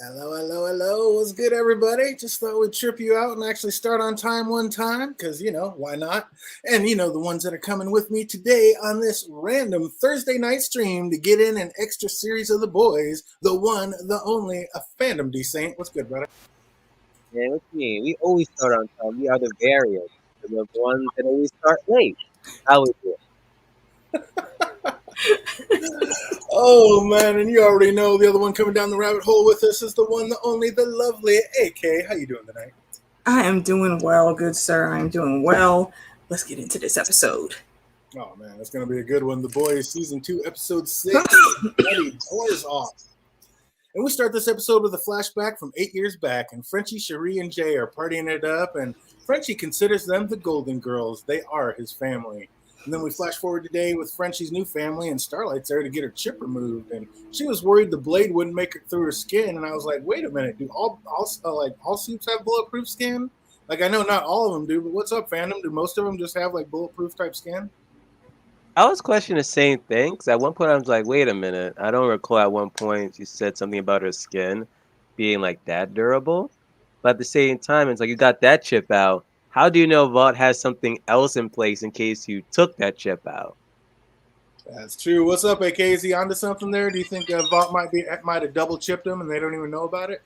Hello, hello, hello. What's good, everybody? Just thought we'd trip you out and actually start on time one time, because, why not? And, the ones that are coming with me today on this random Thursday night stream to get in an extra series of The Boys, the one, the only, a fandom descent. What's good, brother? Man, what you mean? We always start on time. We are the variants. The ones that always start late. How we do Oh, man, and you already know the other one coming down the rabbit hole with us is the one, the only, the lovely AK. How you doing tonight? I am doing well, good sir. I am doing well. Let's get into this episode. Oh, man, that's going to be a good one. The Boys, Season 2, Episode 6, Bloody Doors Off. And we start this episode with a flashback from 8 years back, and Frenchie, Cherie, and Jay are partying it up, and Frenchie considers them the Golden Girls. They are his family. And then we flash forward today with Frenchie's new family, and Starlight's there to get her chip removed, and she was worried the blade wouldn't make it through her skin. And I was like, wait a minute, do all suits have bulletproof skin? Like, I know not all of them do, but what's up, fandom? Do most of them just have like bulletproof type skin? I was questioning the same thing because at one point I was like, wait a minute. I don't recall at one point she said something about her skin being like that durable. But at the same time, it's like you got that chip out. How do you know Vought has something else in place in case you took that chip out? That's true. What's up, AK? Is he onto something there? Do you think Vought might have double chipped him and they don't even know about it?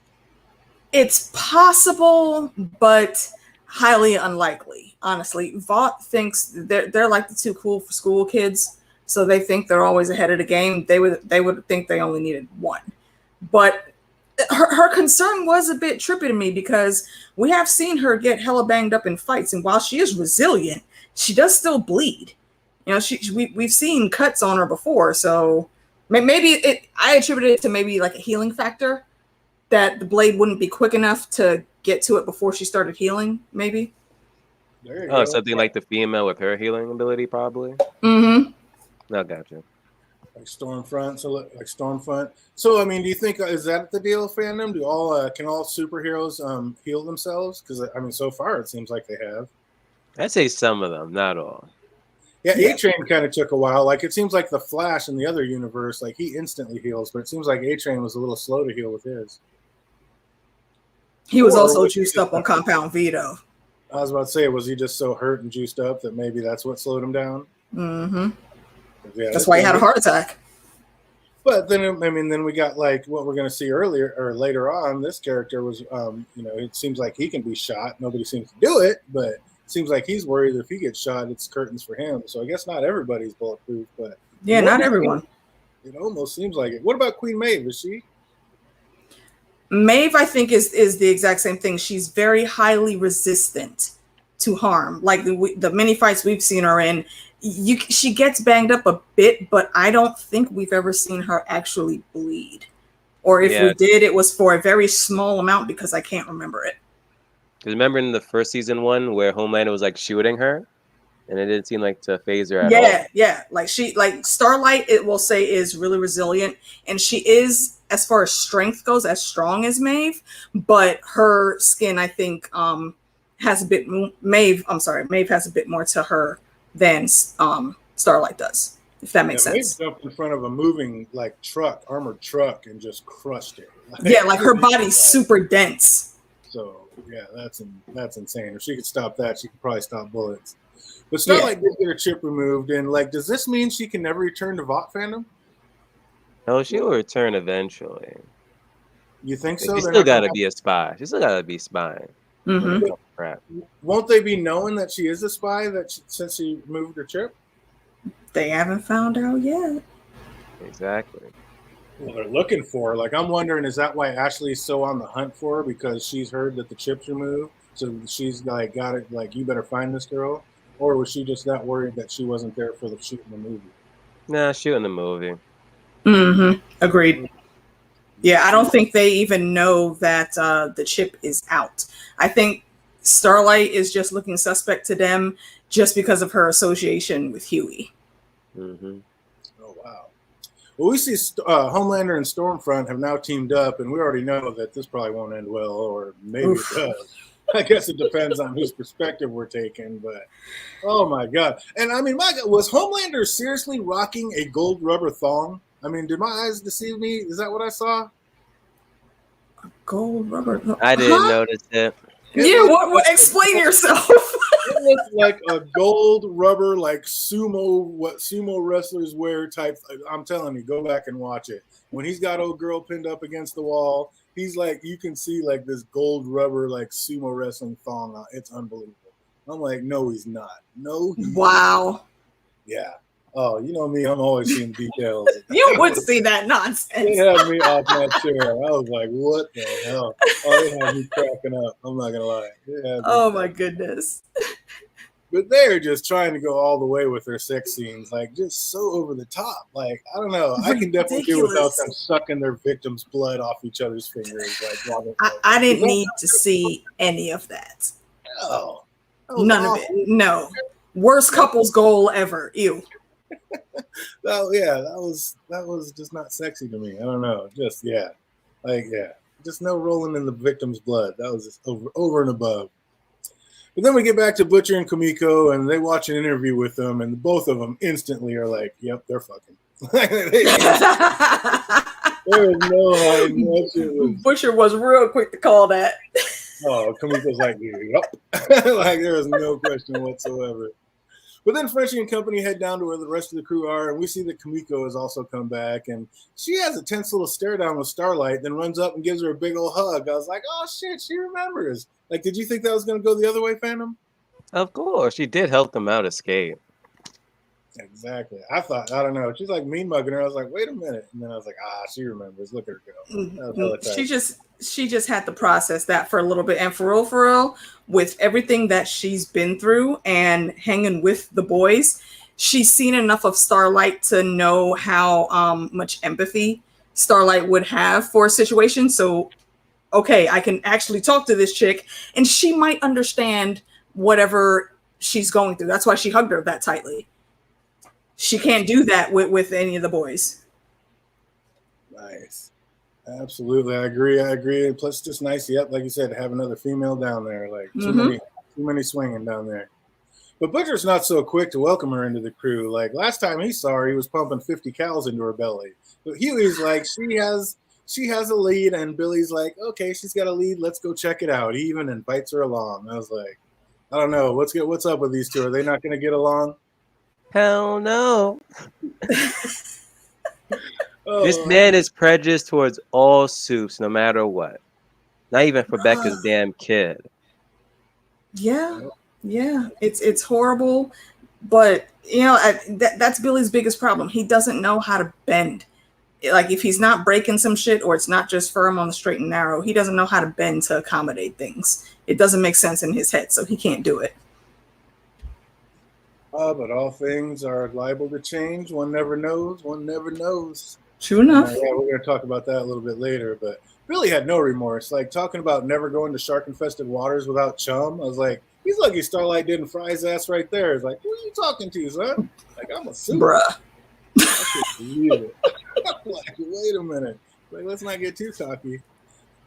It's possible, but highly unlikely. Honestly, Vought thinks they're like the too cool for school kids, so they think they're always ahead of the game. They would think they only needed one, but her concern was a bit trippy to me because we have seen her get hella banged up in fights, and while she is resilient, she does still bleed. We've seen cuts on her before, so maybe I attribute it to maybe like a healing factor that the blade wouldn't be quick enough to get to it before she started healing, maybe. There you go. Something like the female with her healing ability, probably. Mm-hmm. No, gotcha. Like Stormfront. So, I mean, do you think is that the deal, fandom? Can all superheroes heal themselves? Because I mean, so far it seems like they have. I'd say some of them, not all. Yeah, A-Train kind of took a while. Like, it seems like the Flash in the other universe, like he instantly heals, but it seems like A-Train was a little slow to heal with his. He was also juiced up on Compound V, though. I was about to say, was he just so hurt and juiced up that maybe that's what slowed him down? Mm-hmm. Yeah, that's why he had a heart attack. But then, I mean, then we got like what we're going to see earlier or later on. This character was, it seems like he can be shot. Nobody seems to do it, but it seems like he's worried if he gets shot, it's curtains for him. So I guess not everybody's bulletproof, but yeah, not everyone. It almost seems like it. What about Queen Maeve? Is she? Maeve, I think, is the exact same thing. She's very highly resistant to harm. Like the many fights we've seen her in, she gets banged up a bit, but I don't think we've ever seen her actually bleed. Or if we did, it was for a very small amount because I can't remember it. Because remember in the first season one where Homelander was like shooting her, and it didn't seem like to phase her at all. Yeah. Like Starlight, it will say is really resilient, and she is, as far as strength goes, as strong as Maeve, but her skin, I think, has a bit. Maeve has a bit more to her than Starlight does, if that makes sense. Maeve jumped in front of a moving like armored truck, and just crushed it. Like her body's super dense. So yeah, that's insane. If she could stop that, she could probably stop bullets. But Starlight did get her chip removed, and like, does this mean she can never return to Vought fandom? No, she will return eventually. You think so? She still got to be a spy. She still got to be spying. Mm-hmm. Crap. Won't they be knowing that she is a spy since she moved her chip? They haven't found out yet. Exactly. Well, they're looking for her. Like, I'm wondering, is that why Ashley's so on the hunt for her? Because she's heard that the chip's removed, so she's like got it. Like, you better find this girl, or was she just that worried that she wasn't there for the shoot in the movie? Nah, shooting the movie. Mm-hmm. Agreed. Yeah, I don't think they even know that the chip is out. I think Starlight is just looking suspect to them just because of her association with Huey. Mm-hmm. Oh, wow. Well, we see Homelander and Stormfront have now teamed up, and we already know that this probably won't end well, or maybe it does. I guess it depends on whose perspective we're taking, but oh my God. And I mean, my God, was Homelander seriously rocking a gold rubber thong? I mean, did my eyes deceive me? Is that what I saw? Gold rubber. I didn't Huh? notice it. Yeah, what? Explain yourself. It looks like a gold rubber, like what sumo wrestlers wear type. I'm telling you, go back and watch it. When he's got old girl pinned up against the wall, he's like, you can see like this gold rubber, like sumo wrestling thong on. It's unbelievable. I'm like, no, he's not. No, he's Wow. not. Yeah. Oh, you know me, I'm always seeing details. You would see that nonsense. It had me off my chair. I was like, what the hell? Oh, it had me cracking up. I'm not going to lie. Oh, my goodness. But they're just trying to go all the way with their sex scenes, like just so over the top. Like, I don't know. I can definitely do without them sucking their victims' blood off each other's fingers. Like, I didn't need to see any of that. No. None of it. No. Worst couple's goal ever. Ew. That was just not sexy to me. I don't know. Just just no rolling in the victim's blood. That was just over and above. But then we get back to Butcher and Kamiko, and they watch an interview with them, and both of them instantly are like, "Yep, they're fucking." There was no hiding that. Butcher was real quick to call that. Oh, Kamiko's like, "Yep," like there was no question whatsoever. But then Frenchie and company head down to where the rest of the crew are, and we see that Kamiko has also come back, and she has a tense little stare down with Starlight, then runs up and gives her a big old hug. I was like, oh shit, she remembers. Like, did you think that was going to go the other way, Phantom? Of course, she did help them out escape. Exactly. I don't know. She's like mean mugging her. I was like, wait a minute, and then I was like, she remembers. Look at her go. She just had to process that for a little bit, and for real, with everything that she's been through and hanging with the boys, she's seen enough of Starlight to know how much empathy Starlight would have for a situation. So, okay, I can actually talk to this chick, and she might understand whatever she's going through. That's why she hugged her that tightly. She can't do that with any of the boys. Nice. Absolutely. I agree. Plus, just nice, like you said, to have another female down there. Like, too many swinging down there. But Butcher's not so quick to welcome her into the crew. Like, last time he saw her, he was pumping 50 cows into her belly. But Huey's like, she has a lead, and Billy's like, okay, she's got a lead. Let's go check it out. He even invites her along. I was like, I don't know. What's up with these two? Are they not going to get along? Hell no. This man is prejudiced towards all soups, no matter what. Not even for Becca's damn kid. Yeah. It's horrible, but that's Billy's biggest problem. He doesn't know how to bend. Like, if he's not breaking some shit, or it's not just firm on the straight and narrow, he doesn't know how to bend to accommodate things. It doesn't make sense in his head, so he can't do it. But all things are liable to change. One never knows. True enough. Yeah, we're going to talk about that a little bit later. But Billy had no remorse. Like, talking about never going to shark-infested waters without chum. I was like, he's lucky Starlight didn't fry his ass right there. It's like, who are you talking to, son? Like, I'm a suit. Bruh. I couldn't believe it. I'm like, wait a minute. Like, let's not get too cocky.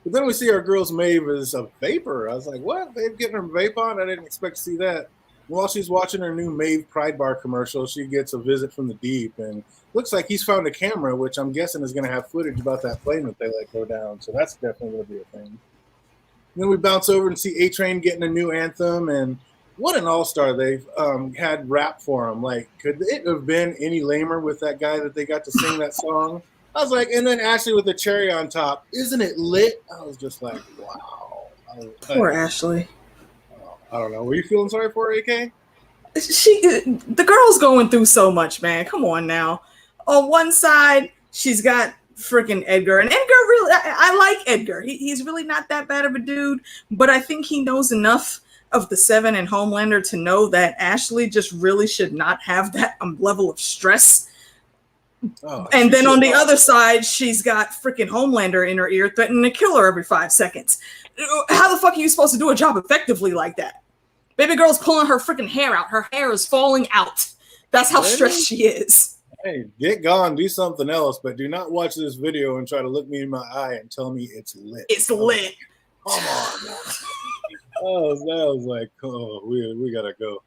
But then we see our girl's Maeve is a vapor. I was like, what? They're getting her vape on? I didn't expect to see that. While she's watching her new Maeve Pride Bar commercial, she gets a visit from the Deep, and looks like he's found a camera, which I'm guessing is going to have footage about that plane that they let go down. So that's definitely going to be a thing. And then we bounce over and see A-Train getting a new anthem, and what an all-star they've had rap for him. Like, could it have been any lamer with that guy that they got to sing that song? I was like, and then Ashley with the cherry on top. Isn't it lit? I was just like, wow. Poor Ashley. I don't know. Were you feeling sorry for her, AK? The girl's going through so much, man. Come on now. On one side, she's got freaking Edgar, and Edgar really, I like Edgar. He's really not that bad of a dude, but I think he knows enough of the Seven and Homelander to know that Ashley just really should not have that level of stress. And then on the other side, she's got freaking Homelander in her ear threatening to kill her every 5 seconds. How the fuck are you supposed to do a job effectively like that? Baby girl's pulling her freaking hair out. Her hair is falling out. That's how stressed she is. Hey, get gone, do something else, but do not watch this video and try to look me in my eye and tell me it's lit. It's lit. Come on, man. That was like, oh, we gotta go.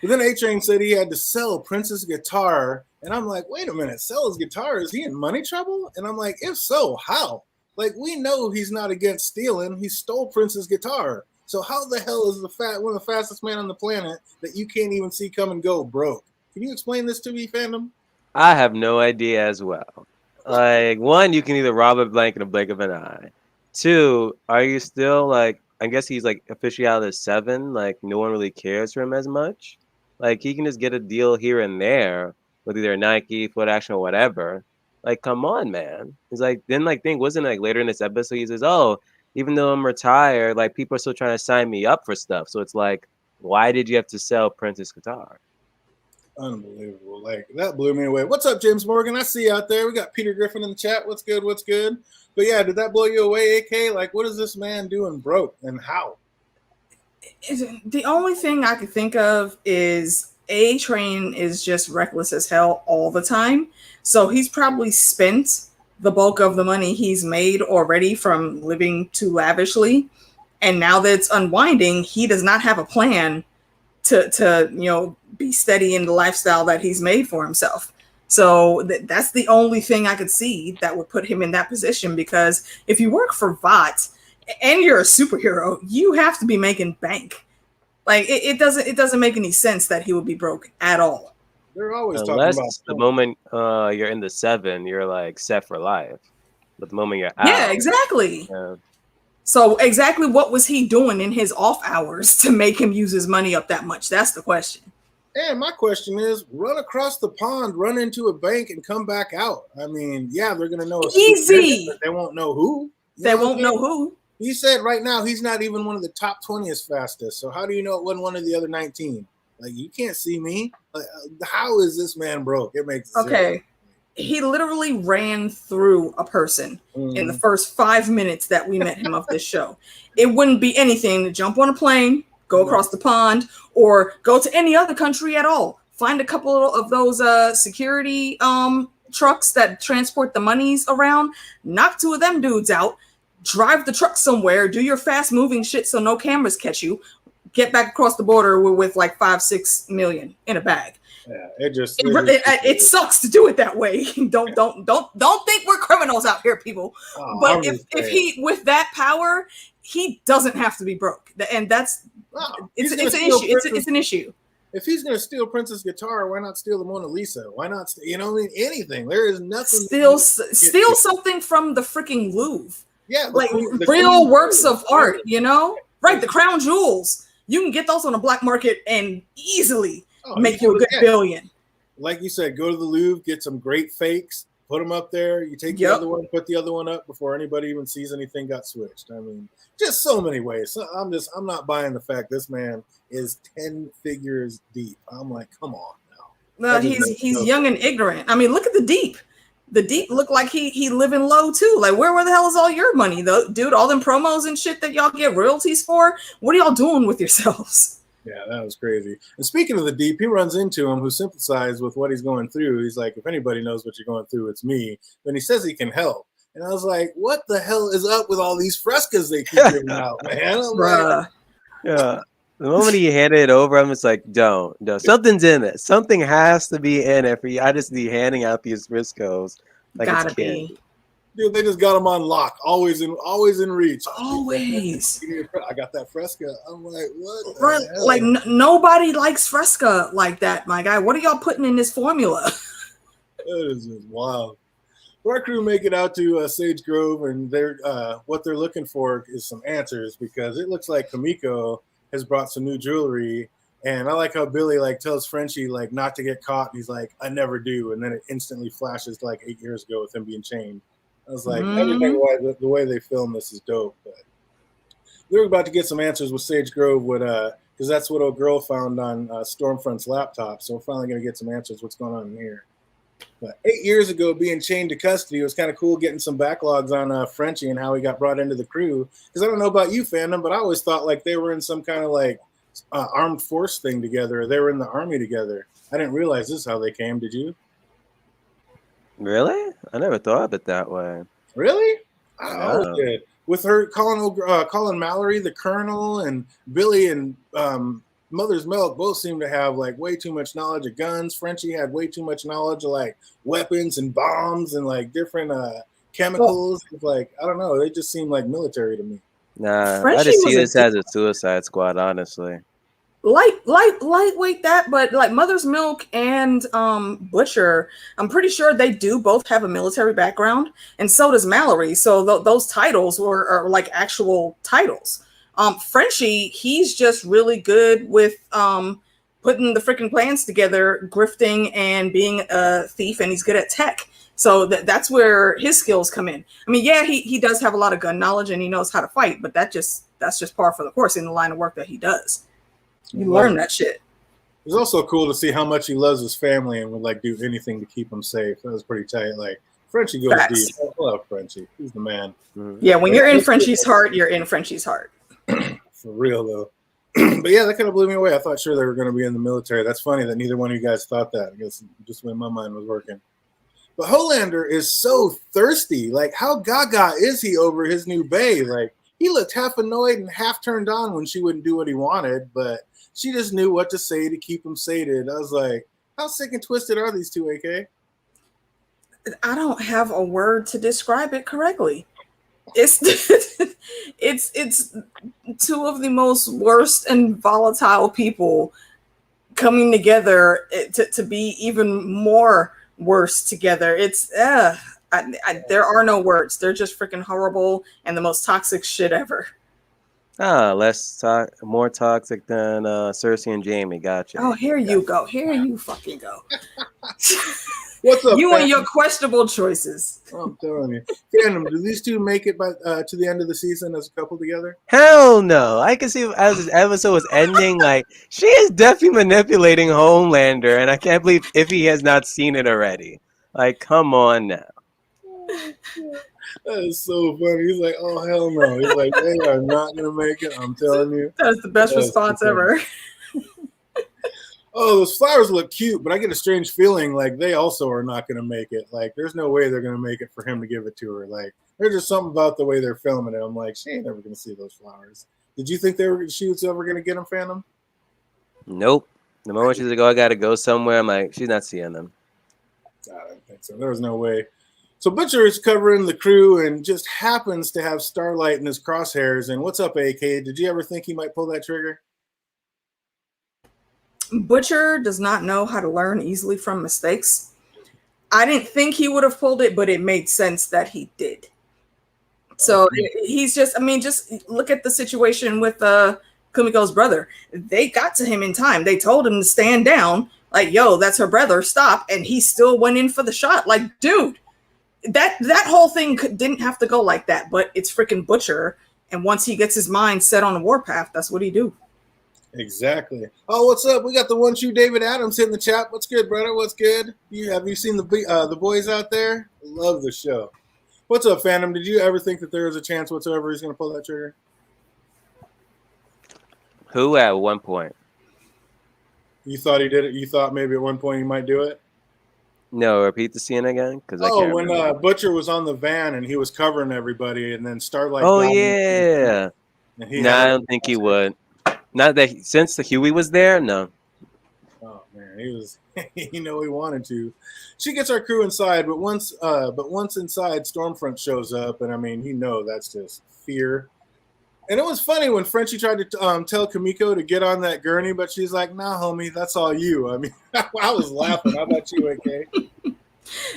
But then A-Train said he had to sell Prince's guitar, and I'm like, wait a minute, sell his guitar? Is he in money trouble? And I'm like, if so, how? Like, we know he's not against stealing. He stole Prince's guitar. So how the hell is one of the fastest men on the planet that you can't even see come and go broke? Can you explain this to me, fandom? I have no idea as well. Like, one, you can either rob a bank in a blink of an eye. Two, are you still like? I guess he's like officially out of the seven. Like, no one really cares for him as much. Like, he can just get a deal here and there with either Nike, Foot Action, or whatever. Like, come on, man. He's like, then like, thing wasn't like later in this episode. He says, "Oh, even though I'm retired, like people are still trying to sign me up for stuff." So it's like, why did you have to sell Prince's guitar? Unbelievable. Like, that blew me away. What's up, James Morgan? I see you out there. We got Peter Griffin in the chat. What's good? What's good? But yeah, did that blow you away, AK? Like, what is this man doing broke and how? The only thing I could think of is A-Train is just reckless as hell all the time. So he's probably spent the bulk of the money he's made already from living too lavishly. And now that it's unwinding, he does not have a plan to be steady in the lifestyle that he's made for himself. So that's the only thing I could see that would put him in that position, because if you work for VOT and you're a superhero, you have to be making bank. Like it doesn't make any sense that he would be broke at all. They're always Unless talking about the moment you're in the seven, you're like set for life. But the moment you're out, Yeah, exactly. yeah. So exactly what was he doing in his off hours to make him use his money up that much? That's the question. And my question is, run across the pond, run into a bank, and come back out. I mean, yeah, they're going to know. Easy. But they won't know who. They won't know who. He said right now he's not even one of the top 20th fastest. So how do you know it wasn't one of the other 19? Like, you can't see me. Like, how is this man broke? It makes sense. Okay. He literally ran through a person in the first 5 minutes that we met him of this show. It wouldn't be anything to jump on a plane, go across the pond, or go to any other country at all. Find a couple of those security trucks that transport the monies around, knock two of them dudes out, drive the truck somewhere, do your fast moving shit so no cameras catch you, get back across the border with like 5-6 million in a bag. Yeah, it sucks to do it that way. Don't think we're criminals out here, people. But if he, with that power, he doesn't have to be broke, and that's it's an issue. It's an issue. If he's going to steal Prince's guitar, why not steal the Mona Lisa? Why not? Anything. There is nothing. Steal something from the freaking Louvre. Yeah, like real works of art. Right? The crown jewels. You can get those on the black market and easily make you a good billion. Like you said, go to the Louvre, get some great fakes, put them up there. You take the other one, put the other one up before anybody even sees anything got switched. I mean, just so many ways. So I'm not buying the fact this man is 10 figures deep. I'm like, come on now. No, he's young and ignorant. I mean, look at the Deep. The Deep look like he living low too. Like, where the hell is all your money though, dude? All them promos and shit that y'all get royalties for. What are y'all doing with yourselves? Yeah, that was crazy. And speaking of the Deep, he runs into him who sympathized with what he's going through. He's like, if anybody knows what you're going through, it's me. Then he says he can help. And I was like, what the hell is up with all these frescoes they keep giving out, man? Yeah. The moment he handed it over, I'm just like, don't. Something's in it. Something has to be in it for you. I just be handing out these friscoes like Gotta it's candy. Dude, they just got them on lock, always in reach. Always. I got that Fresca. I'm like, what? Right, like nobody likes Fresca like that, my guy. What are y'all putting in this formula? That is just wild. Our crew make it out to Sage Grove, and what they're looking for is some answers, because it looks like Kamiko has brought some new jewelry. And I like how Billy tells Frenchie not to get caught. And he's like, I never do. And then it instantly flashes 8 years ago with him being chained. I was like, everything, the way they film this is dope. But we were about to get some answers with Sage Grove, because that's what a girl found on Stormfront's laptop. So we're finally going to get some answers what's going on in here. But 8 years ago, being chained to custody, it was kind of cool getting some backlogs on Frenchie and how he got brought into the crew. Because I don't know about you, fandom, but I always thought they were in some kind of armed force thing together. They were in the army together. I didn't realize this is how they came. Did you? Really? I never thought of it that way. Really? I always did. With her Colin Mallory, the colonel, and Billy and Mother's Milk both seem to have way too much knowledge of guns. Frenchie had way too much knowledge of weapons and bombs and different chemicals. Like, I don't know. They just seem like military to me. Nah, I Frenchie just see was a this as a Suicide Squad, honestly. lightweight that, but like Mother's Milk and Butcher, I'm pretty sure they do both have a military background, and so does Mallory. So those titles are like actual titles. Frenchie, he's just really good with putting the freaking plans together, grifting, and being a thief, and he's good at tech. So that's where his skills come in. I mean, yeah, he does have a lot of gun knowledge and he knows how to fight, but that's just par for the course in the line of work that he does. You learn that shit. It's also cool to see how much he loves his family and would like do anything to keep them safe. That was pretty tight. Like Frenchie goes deep. I love Frenchie. He's the man. Yeah, when you're in Frenchie's heart, you're in Frenchie's heart. For real though. But yeah, that kind of blew me away. I thought sure they were going to be in the military. That's funny that neither one of you guys thought that. I guess just when my mind was working. But Homelander is so thirsty. Like, how gaga is he over his new bae? Like, he looked half annoyed and half turned on when she wouldn't do what he wanted, but she just knew what to say to keep him sated. I was like, how sick and twisted are these two, AK? I don't have a word to describe it correctly. It's it's two of the most worst and volatile people coming together to be even more worse together. It's there are no words. They're just freaking horrible and the most toxic shit ever. More toxic than Cersei and Jamie. Gotcha. Oh, here you go. Here you fucking go. What's up, you Phantom? and your questionable choices. I'm telling you. Phantom, do these two make it by to the end of the season as a couple together? Hell no. I can see as this episode was ending, like, she is definitely manipulating Homelander, and I can't believe if he has not seen it already. Like, come on now. That is so funny. He's like, oh, hell no. He's like, they are not going to make it. I'm telling you. That's the best response ever. Oh, those flowers look cute, but I get a strange feeling like they also are not going to make it. Like, there's no way they're going to make it for him to give it to her. Like, there's just something about the way they're filming it. I'm like, she ain't never going to see those flowers. Did you think she was ever going to get them, Phantom? Nope. The moment she's like, oh, I got to go somewhere, I'm like, she's not seeing them. I don't think so. There was no way. So Butcher is covering the crew and just happens to have Starlight in his crosshairs. And what's up, AK? Did you ever think he might pull that trigger? Butcher does not know how to learn easily from mistakes. I didn't think he would have pulled it, but it made sense that he did. So he's just, I mean, just look at the situation with Kumiko's brother. They got to him in time. They told him to stand down. Like, yo, that's her brother. Stop. And he still went in for the shot. Like, dude, that whole thing didn't have to go like that. But it's freaking Butcher. And once he gets his mind set on the warpath, that's what he do. Exactly. Oh, what's up? We got the one true David Adams in the chat. What's good, brother? What's good? Have you seen the boys out there? Love the show. What's up, Phantom? Did you ever think that there was a chance whatsoever he's going to pull that trigger? Who at one point? You thought he did it? You thought maybe at one point he might do it? No, repeat the scene again. When Butcher was on the van and he was covering everybody, and then Starlight. Oh yeah. No, I don't think he would. Not that since the Huey was there, no. Oh man, he was. He wanted to. She gets our crew inside, but once inside, Stormfront shows up, and I mean, that's just fear. And it was funny when Frenchie tried to tell Kimiko to get on that gurney, but she's like, "Nah, homie, that's all you." I mean, I was laughing. How about you, AK?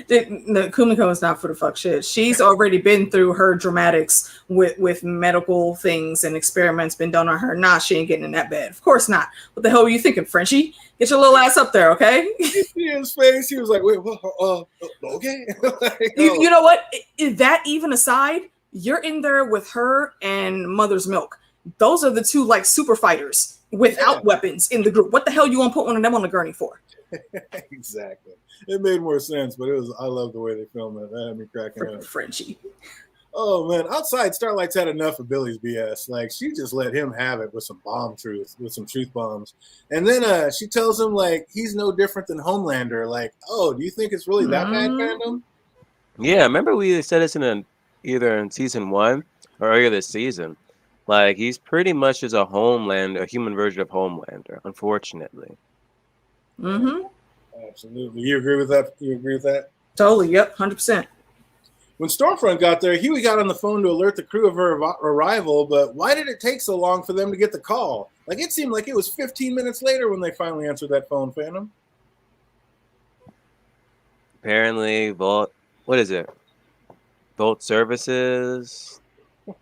Kumiko is not for the fuck shit. She's already been through her dramatics with medical things and experiments been done on her. Nah, she ain't getting in that bed. Of course not. What the hell were you thinking, Frenchie? Get your little ass up there, okay? You see his face. He was like, "Wait, okay." Like, you know what? That even aside, you're in there with her and Mother's Milk. Those are the two like super fighters without weapons in the group. What the hell you want to put one of them on the gurney for? Exactly. It made more sense, but I love the way they filmed it. That had me cracking up. Frenchie. Oh man, outside Starlight's had enough of Billy's BS. Like she just let him have it with some truth bombs. And then she tells him like he's no different than Homelander. Like, oh, do you think it's really that bad, fandom? Yeah, remember we said this either in season 1 or earlier this season. Like he's pretty much just a human version of Homelander, unfortunately. Mm-hmm. Absolutely. You agree with that? Totally. Yep. 100%. When Stormfront got there, Huey got on the phone to alert the crew of her arrival, but why did it take so long for them to get the call? Like, it seemed like it was 15 minutes later when they finally answered that phone, Phantom. Apparently, Vault, what is it? Vault Services.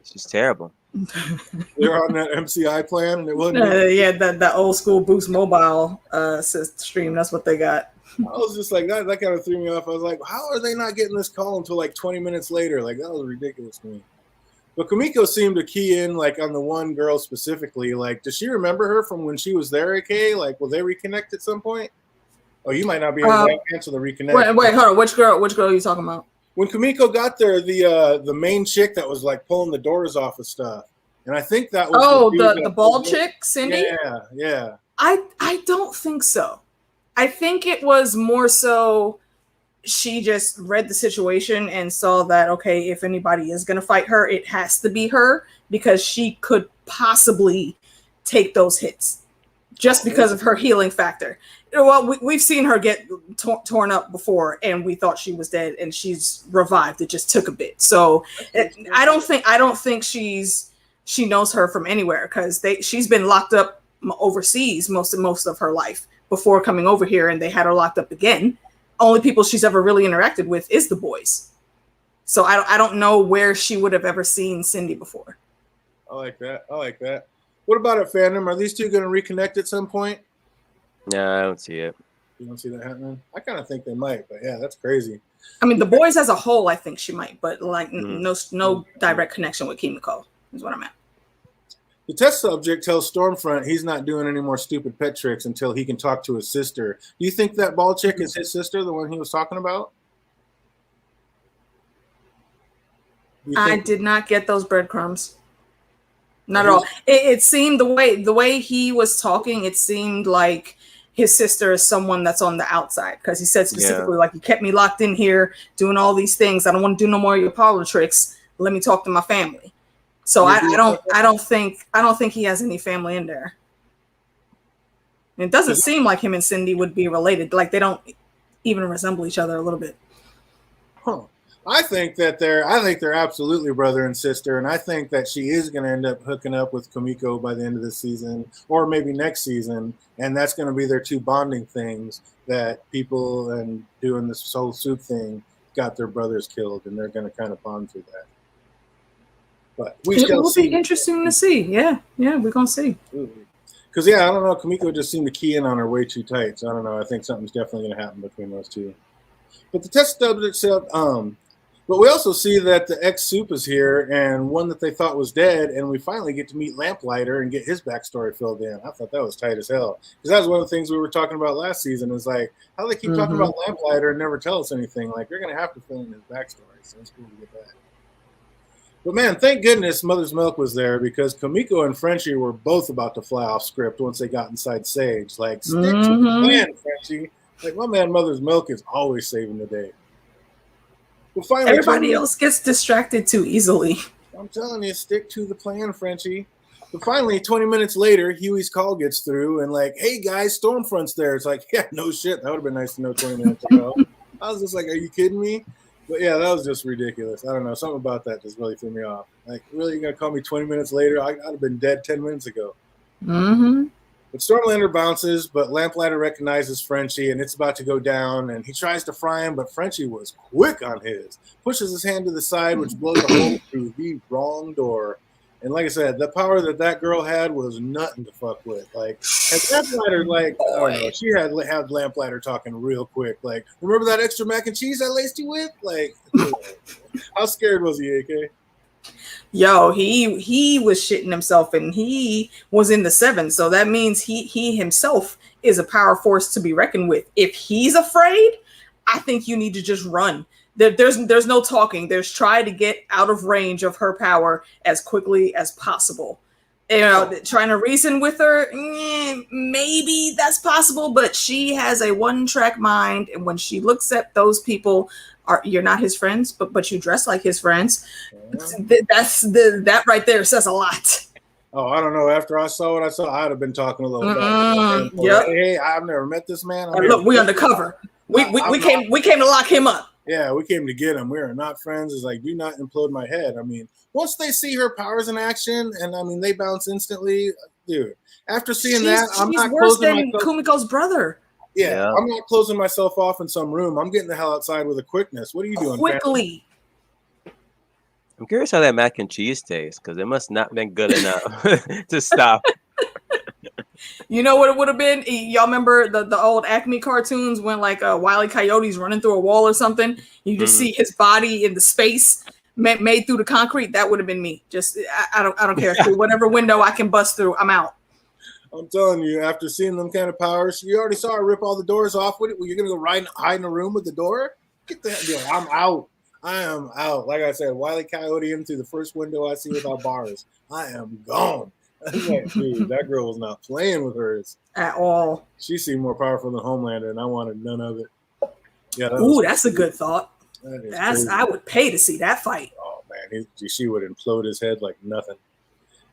It's just terrible. They're on that MCI plan, and it wasn't. Yeah, that old school Boost Mobile stream. That's what they got. I was just like, that kind of threw me off. I was like, how are they not getting this call until like 20 minutes later? Like, that was ridiculous to me. But Kamiko seemed to key in like on the one girl specifically. Like, does she remember her from when she was there, AK? Like, will they reconnect at some point? Oh, you might not be able to answer the reconnect. Wait, hold on. Which girl are you talking about? When Kamiko got there, the main chick that was like pulling the doors off of stuff. And I think that was the bald chick, Cindy? Yeah. I don't think so. I think it was more so she just read the situation and saw that, okay, if anybody is going to fight her, it has to be her because she could possibly take those hits just because of her healing factor. Well, we've seen her get torn up before and we thought she was dead and she's revived. It just took a bit. So I don't think she knows her from anywhere because she's been locked up overseas most of her life before coming over here, and they had her locked up again. Only people she's ever really interacted with is the boys. So I don't know where she would have ever seen Cindy before. I like that. What about it, Phantom? Are these two going to reconnect at some point? No, I don't see it. You don't see that happening? I kind of think they might, but yeah, that's crazy. I mean, the boys as a whole, I think she might, but like no direct connection with Kimiko is what I'm at. The test subject tells Stormfront he's not doing any more stupid pet tricks until he can talk to his sister. Do you think that bald chick is his sister, the one he was talking about? I did not get those breadcrumbs. Not at all. It seemed the way he was talking, it seemed like his sister is someone that's on the outside because he said specifically like, you kept me locked in here doing all these things. I don't want to do no more of your parlor tricks. Let me talk to my family. So I don't think he has any family in there. It doesn't seem like him and Cindy would be related. Like they don't even resemble each other a little bit. Huh. I think they're absolutely brother and sister, and I think that she is going to end up hooking up with Kamiko by the end of the season, or maybe next season, and that's going to be their two bonding things. That people and doing this soul soup thing got their brothers killed, and they're going to kind of bond through that. But it will be interesting to see. Yeah, we're gonna see. Because I don't know. Kamiko just seemed to key in on her way too tight. So I don't know. I think something's definitely going to happen between those two. But the test subject itself. But we also see that the ex-soup is here and one that they thought was dead, and we finally get to meet Lamplighter and get his backstory filled in. I thought that was tight as hell. Because that was one of the things we were talking about last season is like, how they keep talking about Lamplighter and never tell us anything. Like, you're going to have to fill in his backstory. So it's cool to get that. But man, thank goodness Mother's Milk was there because Kamiko and Frenchie were both about to fly off script once they got inside Sage. Like, stick to the plan, Frenchie. Like, my man Mother's Milk is always saving the day. But finally, everybody else gets distracted too easily. I'm telling you, stick to the plan, Frenchie. But finally, 20 minutes later, Huey's call gets through and like, hey guys, Stormfront's there. It's like, yeah, no shit. That would have been nice to know 20 minutes ago. I was just like, are you kidding me? But yeah, that was just ridiculous. I don't know. Something about that just really threw me off. Like, really, you're going to call me 20 minutes later? I'd have been dead 10 minutes ago. Mm-hmm. But Stormlander bounces, but Lamplighter recognizes Frenchie, and it's about to go down, and he tries to fry him, but Frenchie was quick on his. Pushes his hand to the side, which blows a hole through the wrong door. And like I said, the power that girl had was nothing to fuck with. Like, and Lamplighter, like, I don't know, she had Lamplighter talking real quick. Like, remember that extra mac and cheese I laced you with? Like, how scared was he, AK? Yo, he was shitting himself, and he was in the 7, so that means he himself is a power force to be reckoned with. If he's afraid, I think you need to just run. There's no talking. There's try to get out of range of her power as quickly as possible. You know, trying to reason with her, maybe that's possible, but she has a one-track mind, and when she looks at those people, you're not his friends, but you dress like his friends. That right there says a lot. Oh, I don't know. After I saw what I saw, I'd have been talking a little bit. Yep. Hey, I've never met this man. Look, we undercover. We came to lock him up. Yeah, we came to get him. We are not friends. It's like, do not implode my head. I mean, once they see her powers in action, and I mean, they bounce instantly, dude. After seeing that, I'm she's not worse closing than myself. Kumiko's brother. Yeah, Yeah. I'm not closing myself off in some room. I'm getting the hell outside with a quickness. What are you doing, fam? Quickly. I'm curious how that mac and cheese tastes because it must not been good enough to stop. You know what it would have been? Y'all remember the old Acme cartoons when like Wile E. Coyote's running through a wall or something? You just see his body in the space made through the concrete. That would have been me. Just I don't care. Through whatever window I can bust through, I'm out. I'm telling you, after seeing them kind of powers, you already saw her rip all the doors off with it. Well, you're gonna go hide in a room with the door? Get the hell! I'm out. I am out. Like I said, Wile E. Coyote in through the first window I see without bars. I am gone. I was like, dude, that girl was not playing with hers At all. She seemed more powerful than Homelander, and I wanted none of it. Yeah, that's a good thought. I would pay to see that fight. Oh man, she would implode his head like nothing.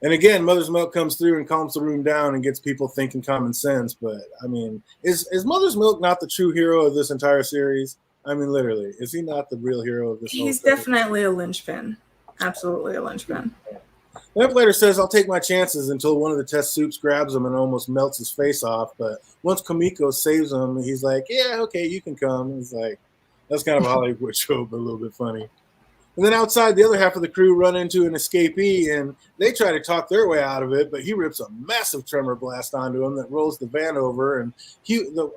And again, Mother's Milk comes through and calms the room down and gets people thinking common sense. But I mean, is Mother's Milk not the true hero of this entire series? I mean, literally, is he not the real hero of this? He's definitely a linchpin. Absolutely a linchpin. Lamplighter says, I'll take my chances until one of the test soups grabs him and almost melts his face off. But once Kumiko saves him, he's like, yeah, okay, you can come. He's like, that's kind of a Hollywood trope, but a little bit funny. And then outside, the other half of the crew run into an escapee, and they try to talk their way out of it, but he rips a massive tremor blast onto him that rolls the van over, and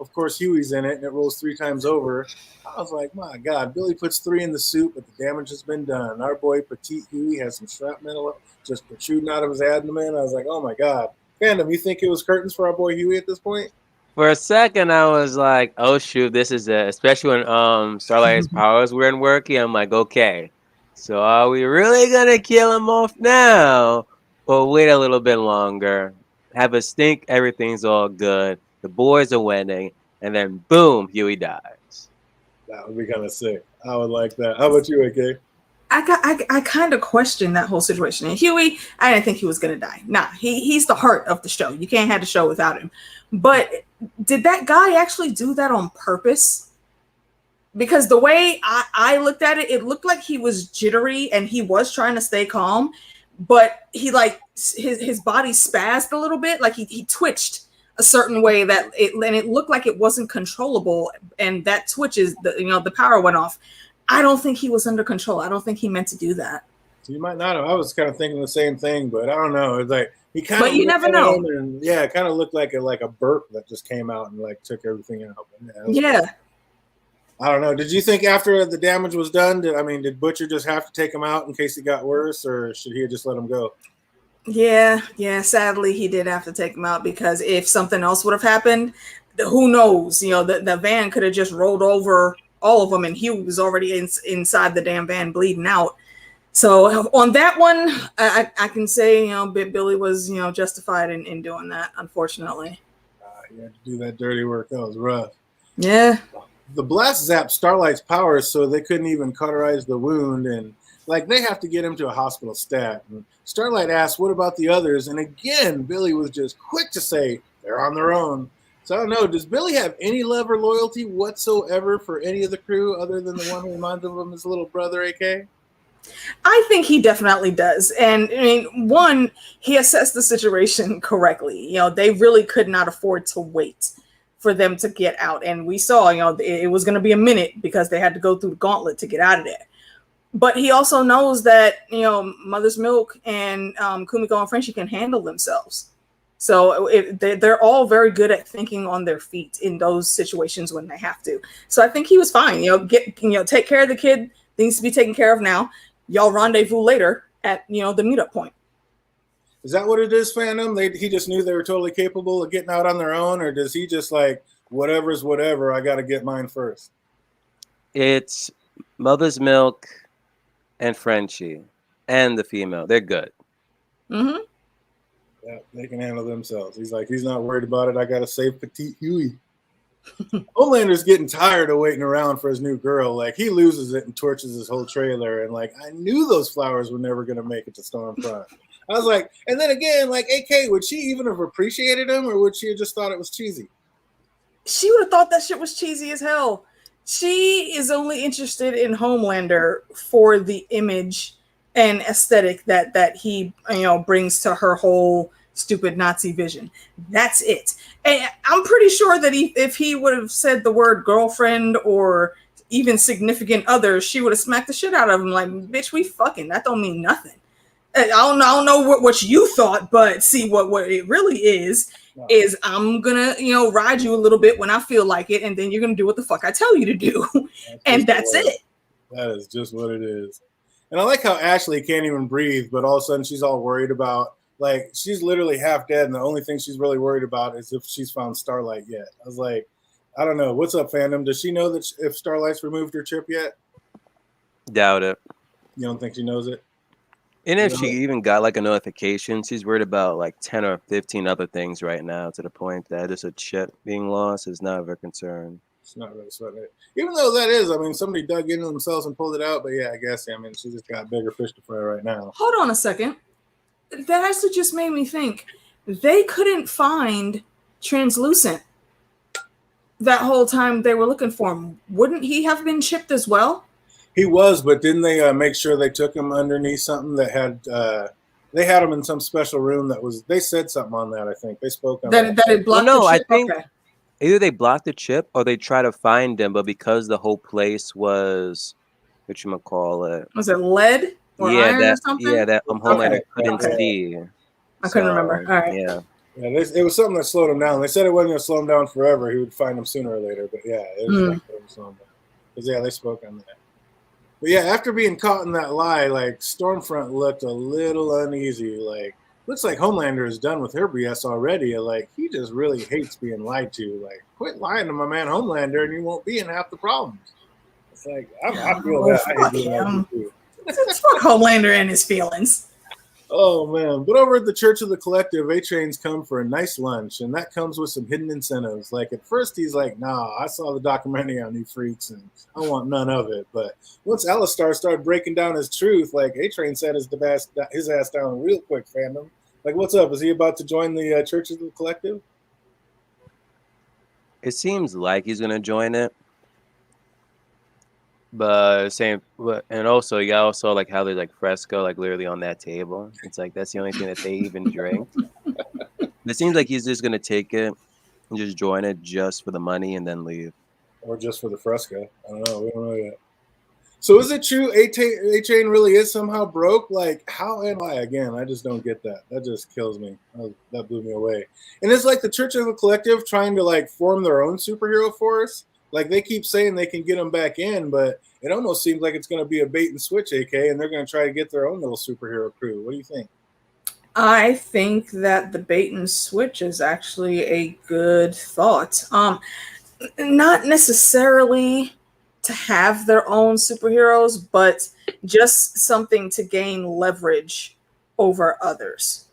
of course, Huey's in it, and it rolls 3 times over. I was like, my God, Billy puts 3 in the soup, but the damage has been done. Our boy, Petite Huey, has some shrapnel just protruding out of his abdomen. I was like, oh, my God. Fandom, you think it was curtains for our boy Huey at this point? For a second, I was like, oh, shoot, this is it. Especially when Starlight's powers weren't working. I'm like, okay. So are we really going to kill him off now? Or wait a little bit longer? Have a stink, everything's all good. The boys are winning. And then, boom, Huey dies. That would be kind of sick. I would like that. How about you, AK? I kind of questioned that whole situation. And Huey, I didn't think he was going to die. Nah, he's the heart of the show. You can't have the show without him. But did that guy actually do that on purpose? Because the way I looked at it, it looked like he was jittery and he was trying to stay calm, but he like his body spazzed a little bit, like he twitched a certain way and it looked like it wasn't controllable, and that twitches the power went off. I don't think he was under control. I don't think he meant to do that. So you might not have. I was kind of thinking the same thing, but I don't know. It's like he kind of. But you never know. And, yeah, it kind of looked like a burp that just came out and like took everything out. Yeah. I don't know. Did you think after the damage was done, did Butcher just have to take him out in case it got worse, or should he have just let him go? Yeah. Sadly, he did have to take him out because if something else would have happened, who knows? The van could have just rolled over all of them, and he was already inside the damn van bleeding out. So on that one, I can say Billy was justified in doing that. Unfortunately, he had to do that dirty work. That was rough. Yeah. The blast zapped Starlight's powers, so they couldn't even cauterize the wound, and like they have to get him to a hospital stat. And Starlight asked, "What about the others?" And again, Billy was just quick to say they're on their own. So I don't know. Does Billy have any love or loyalty whatsoever for any of the crew, other than the one who reminds him of his little brother, AK? I think he definitely does. And I mean, one, he assessed the situation correctly. They really could not afford to wait for them to get out. And we saw, it was going to be a minute because they had to go through the gauntlet to get out of there. But he also knows that, Mother's Milk and Kumiko and Frenchie can handle themselves. So they're all very good at thinking on their feet in those situations when they have to. So I think he was fine. Take care of the kid. Needs to be taken care of now. Y'all rendezvous later at the meetup point. Is that what it is, Phantom? He just knew they were totally capable of getting out on their own, or does he just like whatever's whatever? I got to get mine first. It's Mother's Milk and Frenchie and the female. They're good. Mm-hmm. Yeah, they can handle themselves. He's not worried about it. I got to save Petite Huey. Homelander's getting tired of waiting around for his new girl. Like, he loses it and torches his whole trailer. And like, I knew those flowers were never going to make it to Stormfront. I was like, and then again, like, AK, would she even have appreciated him, or would she have just thought it was cheesy? She would have thought that shit was cheesy as hell. She is only interested in Homelander for the image and aesthetic that he brings to her whole stupid Nazi vision. That's it. And I'm pretty sure that if he would have said the word girlfriend or even significant other, she would have smacked the shit out of him. Like, bitch, we fucking. That don't mean nothing. I don't know what you thought, but see what it really is I'm gonna ride you a little bit when I feel like it, and then you're gonna do what the fuck I tell you to do, and that's it. That is just what it is. And I like how Ashley can't even breathe, but all of a sudden she's all worried about, like, she's literally half dead, and the only thing she's really worried about is if she's found Starlight yet. I was like, I don't know. What's up, fandom? Does she know that if Starlight's removed her chip yet? Doubt it. You don't think she knows it? And if she even got like a notification, she's worried about like 10 or 15 other things right now, to the point that just a chip being lost is not of her concern. It's not really sweating it. Even though that is, I mean, somebody dug into themselves and pulled it out. But yeah, I guess, I mean, she just got bigger fish to fry right now. Hold on a second. That actually just made me think. They couldn't find Translucent that whole time they were looking for him. Wouldn't he have been chipped as well? He was, but didn't they make sure they took him underneath something that had, they had him in some special room that was, they said something on that, I think. They spoke on that. That it blocked the chip? I think either they blocked the chip or they try to find him, but because the whole place was, whatchamacallit? Was it lead or iron or something? Yeah, that Homelander couldn't see. I couldn't remember. All right. Yeah, it was something that slowed him down. They said it wasn't going to slow him down forever. He would find him sooner or later, but yeah, it was like slow him down. Because, yeah, they spoke on that. But yeah, after being caught in that lie, like, Stormfront looked a little uneasy. Like, looks like Homelander is done with her BS already. Like, he just really hates being lied to. Like, quit lying to my man Homelander and you won't be in half the problems. It's like, I feel that. I hate doing that too. Fuck Homelander and his feelings. Oh, man. But over at the Church of the Collective, A-Train's come for a nice lunch, and that comes with some hidden incentives. Like, at first, he's like, nah, I saw the documentary on you freaks, and I want none of it. But once Alistar started breaking down his truth, like, A-Train set his ass down real quick, fandom. Like, what's up? Is he about to join the Church of the Collective? It seems like he's going to join it. But and also you also like how there's like Fresco like literally on that table. It's like that's the only thing that they even drink. It seems like he's just gonna take it and just join it just for the money and then leave. Or just for the Fresco. I don't know. We don't know yet. So is it true A-Train really is somehow broke? Like, how and why? Again, I just don't get that. That just kills me. That blew me away. And it's like the Church of the Collective trying to like form their own superhero force. Like, they keep saying they can get them back in, but it almost seems like it's going to be a bait and switch, AK, and they're going to try to get their own little superhero crew. What do you think? I think that the bait and switch is actually a good thought. Not necessarily to have their own superheroes, but just something to gain leverage over others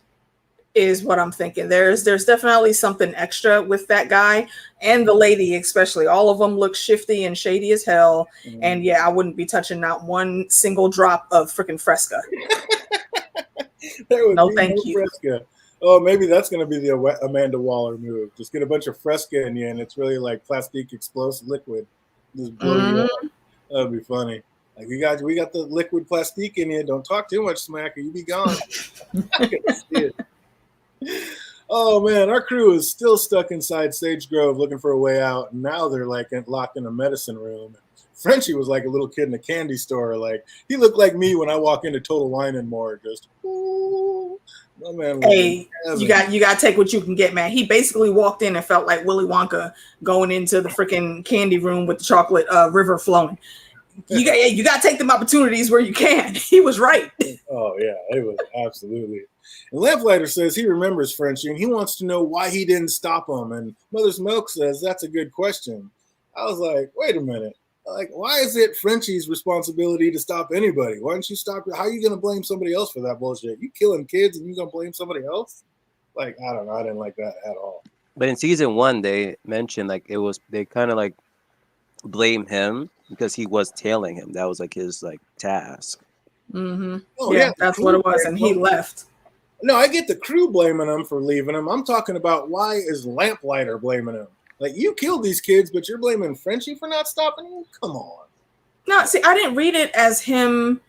is what I'm thinking. There's definitely something extra with that guy and the lady, especially. All of them look shifty and shady as hell. Mm-hmm. And yeah, I wouldn't be touching not one single drop of freaking Fresca. No, thank you. Fresca. Oh, maybe that's going to be the Amanda Waller move. Just get a bunch of Fresca in you, and it's really like plastic explosive liquid. Just blow you up. That'd be funny. Like, we got the liquid plastique in you. Don't talk too much smack, or you be gone. I can see it. Oh man, our crew is still stuck inside Sage Grove looking for a way out. And now they're like locked in a medicine room. Frenchie was like a little kid in a candy store. Like, he looked like me when I walk into Total Wine and More. Just, ooh. No, man, hey, you got to take what you can get, man. He basically walked in and felt like Willy Wonka going into the freaking candy room with the chocolate river flowing. You got to take them opportunities where you can. He was right. Oh yeah, it was absolutely. And Lamplighter says he remembers Frenchie and he wants to know why he didn't stop him. And Mother's Milk says that's a good question. I was like, wait a minute. Like, why is it Frenchie's responsibility to stop anybody? Why don't you stop? How are you going to blame somebody else for that bullshit? You killing kids and you going to blame somebody else? Like, I don't know. I didn't like that at all. But in season 1, they mentioned like they kind of like blame him because he was tailing him. That was like his like task. Mm-hmm. Oh, yeah, that's what it was. And he left. No, I get the crew blaming him for leaving him. I'm talking about why is Lamplighter blaming him? Like, you killed these kids, but you're blaming Frenchie for not stopping you? Come on. No, see, I didn't read it as him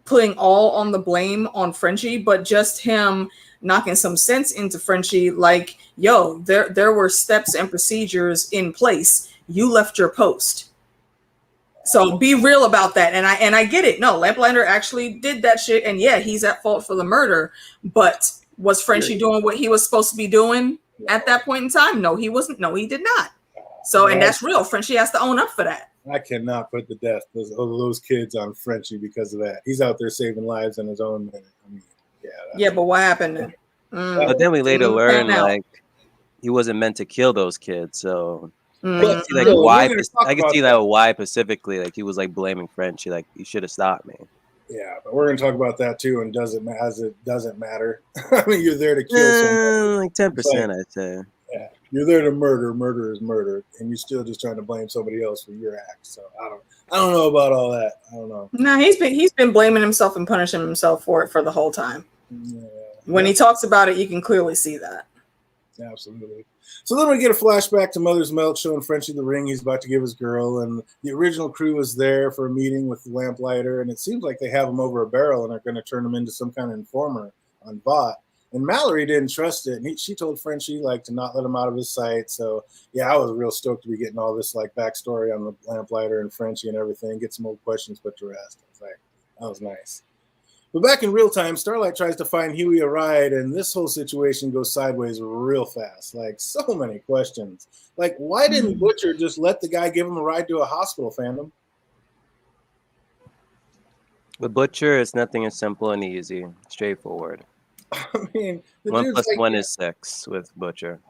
putting all on the blame on Frenchie, but just him knocking some sense into Frenchie, like, yo, there were steps and procedures in place. You left your post. So be real about that. And I get it. No, Lamplighter actually did that shit, and yeah, he's at fault for the murder. But was Frenchie doing what he was supposed to be doing at that point in time? No, he wasn't. No, he did not. So, and that's real. Frenchie has to own up for that. I cannot put the death of those kids on Frenchie because of that. He's out there saving lives in his own minute. I mean, yeah, but what happened then? But then we later learned like he wasn't meant to kill those kids. So I can see like why. I can see that why specifically, like he was like blaming Frenchie, like you should have stopped me. Yeah, but we're gonna talk about that too, and it doesn't matter. I mean, you're there to kill someone. Like 10%, I'd say. Yeah, you're there to murder. Murder is murder, and you're still just trying to blame somebody else for your act. So I don't know about all that. I don't know. No, he's been blaming himself and punishing himself for it for the whole time. Yeah. When he talks about it, you can clearly see that. Absolutely. So then we get a flashback to Mother's Melt showing Frenchie the ring he's about to give his girl, and the original crew was there for a meeting with the Lamplighter, and it seems like they have him over a barrel and are going to turn him into some kind of informer on Vought. And Mallory didn't trust it, and she told Frenchie like to not let him out of his sight. So yeah, I was real stoked to be getting all this like backstory on the Lamplighter and Frenchie and everything. Get some old questions put to rest. I was like, that was nice. But back in real time, Starlight tries to find Huey a ride, and this whole situation goes sideways real fast. Like, so many questions. Like, why didn't Butcher just let the guy give him a ride to a hospital, fandom? With Butcher, it's nothing as simple and easy. Straightforward. I mean, 1 + 1 is 6 with Butcher.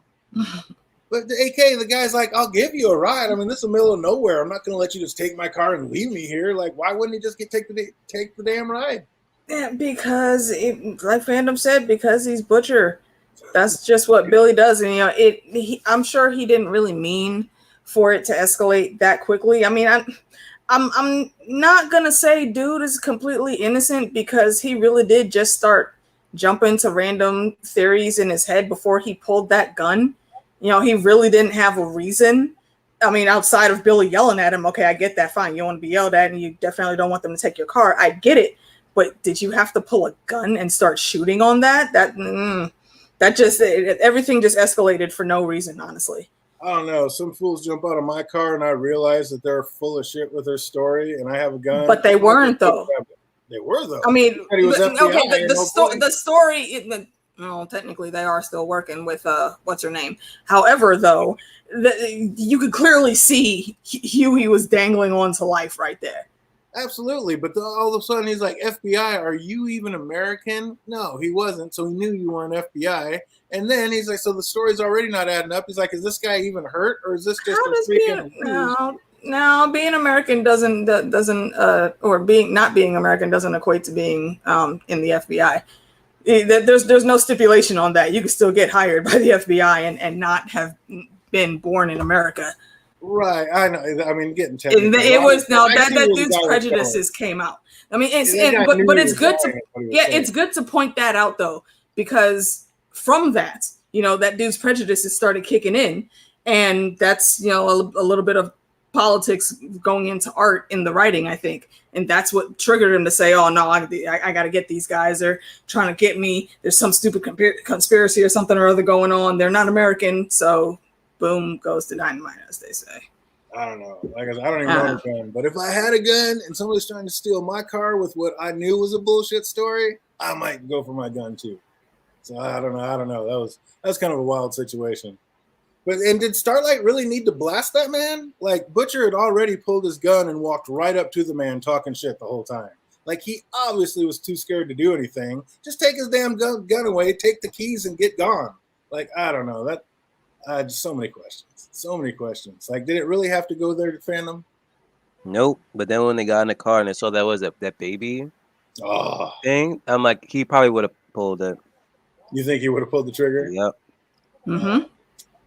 But the AK, the guy's like, I'll give you a ride. I mean, this is the middle of nowhere. I'm not going to let you just take my car and leave me here. Like, why wouldn't he just take the damn ride? Yeah, because like fandom said, because he's Butcher. That's just what Billy does, and you know, I'm sure he didn't really mean for it to escalate that quickly. I mean, I'm not gonna say dude is completely innocent because he really did just start jumping to random theories in his head before he pulled that gun. You know, he really didn't have a reason. I mean, outside of Billy yelling at him. Okay, I get that. Fine, you don't want to be yelled at, and you definitely don't want them to take your car. I get it. But did you have to pull a gun and start shooting on that? That just everything just escalated for no reason, honestly. I don't know. Some fools jump out of my car and I realize that they're full of shit with their story, and I have a gun. But they weren't though. They were though. I mean, the story. No, technically they are still working with what's her name. However, though, you could clearly see Huey was dangling on to life right there. Absolutely, but all of a sudden he's like, FBI, are you even American? No, he wasn't, so he knew you weren't FBI. And then he's like, so the story's already not adding up. He's like, is this guy even hurt, or is this just a freaking No, being American doesn't or not being American doesn't equate to being in the FBI. There's no stipulation on that. You can still get hired by the FBI and not have been born in America. Right, I know. I mean, getting technical. It was no that dude's prejudices came out. I mean, but it's good to it's good to point that out though, because from that, you know, that dude's prejudices started kicking in, and that's, you know, a little bit of politics going into art in the writing, I think, and that's what triggered him to say, "Oh no, I got to get these guys. They're trying to get me. There's some stupid conspiracy or something or other going on. They're not American, so." Boom goes to dynamite, as they say. I don't know. Like I said, I don't even own a gun. But if I had a gun and somebody's trying to steal my car with what I knew was a bullshit story, I might go for my gun too. So I don't know. That was kind of a wild situation. And did Starlight really need to blast that man? Like, Butcher had already pulled his gun and walked right up to the man talking shit the whole time. Like, he obviously was too scared to do anything. Just take his damn gun away, take the keys, and get gone. Like, I don't know. Just so many questions. Like, did it really have to go there to fandom? Nope. But then when they got in the car and they saw that baby thing, I'm like, he probably would have pulled it. You think he would have pulled the trigger? Yep. Mm-hmm.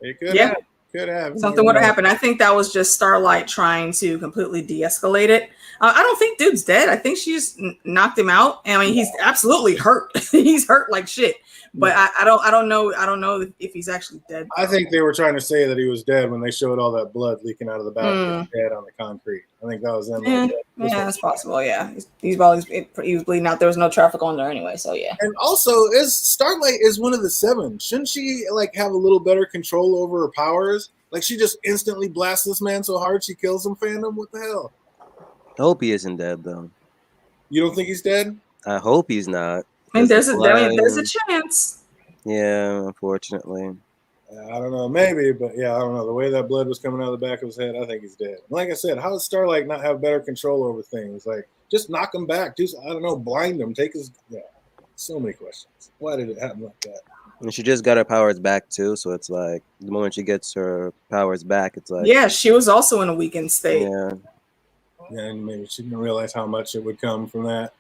He could. Yeah. Could have. Something would have happened. I think that was just Starlight trying to completely de-escalate it. I don't think dude's dead. I think she just knocked him out. I mean, he's absolutely hurt. He's hurt like shit. But I don't know if he's actually dead. I think they were trying to say that he was dead when they showed all that blood leaking out of the back of his head on the concrete. I think that was them. Yeah, that's possible. Yeah, he was bleeding out. There was no traffic on there anyway, so yeah. And also, as Starlight is one of the 7, shouldn't she like have a little better control over her powers? Like she just instantly blasts this man so hard she kills him. Fandom, what the hell? I hope he isn't dead though. You don't think he's dead? I hope he's not. I mean, there's a chance. Yeah, unfortunately. I don't know, maybe, but yeah, I don't know. The way that blood was coming out of the back of his head, I think he's dead. Like I said, how does Starlight not have better control over things? Like, just knock him back. Just, I don't know, blind him. Take his, yeah. So many questions. Why did it happen like that? And she just got her powers back too, so it's like the moment she gets her powers back, it's like yeah, she was also in a weakened state. Yeah. Yeah, and maybe she didn't realize how much it would come from that.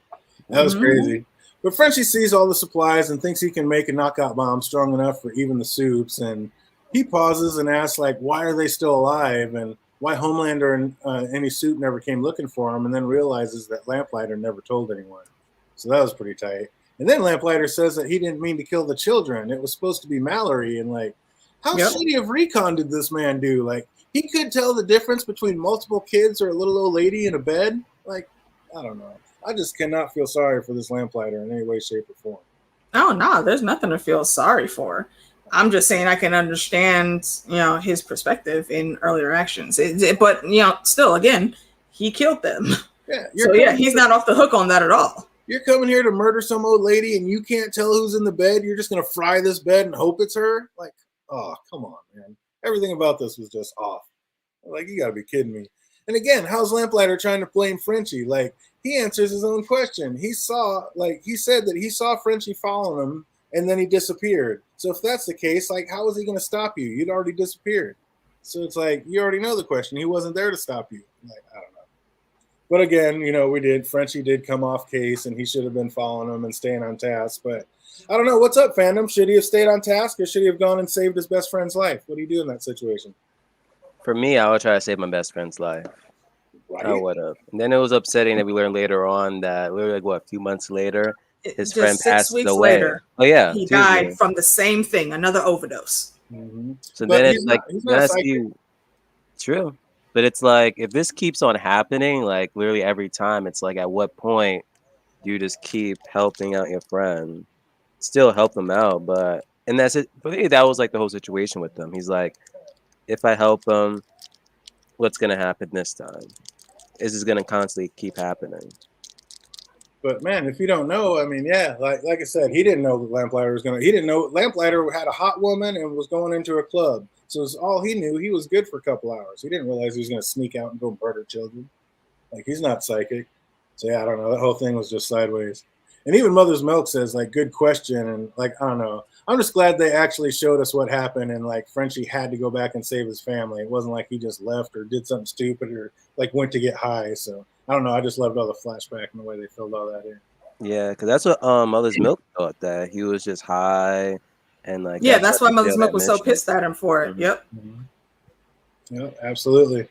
That was crazy. But Frenchie sees all the supplies and thinks he can make a knockout bomb strong enough for even the Supes. And he pauses and asks, like, why are they still alive? And why Homelander and any Supe never came looking for him. And then realizes that Lamplighter never told anyone. So that was pretty tight. And then Lamplighter says that he didn't mean to kill the children. It was supposed to be Mallory. And, like, how shitty of recon did this man do? Like, he could tell the difference between multiple kids or a little old lady in a bed. Like, I don't know. I just cannot feel sorry for this Lamplighter in any way, shape, or form. Oh, no, there's nothing to feel sorry for. I'm just saying I can understand, his perspective in earlier actions. But, still, again, he killed them. Yeah. He's not off the hook on that at all. You're coming here to murder some old lady and you can't tell who's in the bed. You're just going to fry this bed and hope it's her? Like, oh, come on, man. Everything about this was just off. Like, you got to be kidding me. And again, how's Lamplighter trying to blame Frenchie? Like, he answers his own question. He said that he saw Frenchie following him and then he disappeared. So if that's the case, like, how was he going to stop you? You'd already disappeared. So it's like, you already know the question. He wasn't there to stop you. Like, I don't know. But again, Frenchie did come off case and he should have been following him and staying on task. But I don't know. What's up, fandom? Should he have stayed on task or should he have gone and saved his best friend's life? What do you do in that situation? For me, I would try to save my best friend's life. Right. I would have. And then it was upsetting that we learned later on that a few months later, his friend passed away. Later, oh yeah, he died from the same thing, another overdose. Mm-hmm. So but then it's like that's you. True, but it's like if this keeps on happening, like literally every time, it's like at what point do you just keep helping out your friend? Still help them out, but and that's it. For me, that was like the whole situation with them. He's like, if I help him, what's gonna happen this time? Is this gonna constantly keep happening? But man, if you don't know, I mean, yeah, like I said, he didn't know that Lamplighter was gonna. He didn't know Lamplighter had a hot woman and was going into a club. So it's all he knew. He was good for a couple hours. He didn't realize he was gonna sneak out and go murder children. Like he's not psychic. So yeah, I don't know. That whole thing was just sideways. And even Mother's Milk says like, good question. And like, I don't know. I'm just glad they actually showed us what happened. And like Frenchie had to go back and save his family. It wasn't like he just left or did something stupid or like went to get high. So I don't know. I just loved all the flashback and the way they filled all that in. Yeah, because that's what Mother's Milk thought, that he was just high and like. Yeah, that's why Mother's Milk was so pissed at him for it. Mm-hmm. Yep. Mm-hmm. Yeah, absolutely.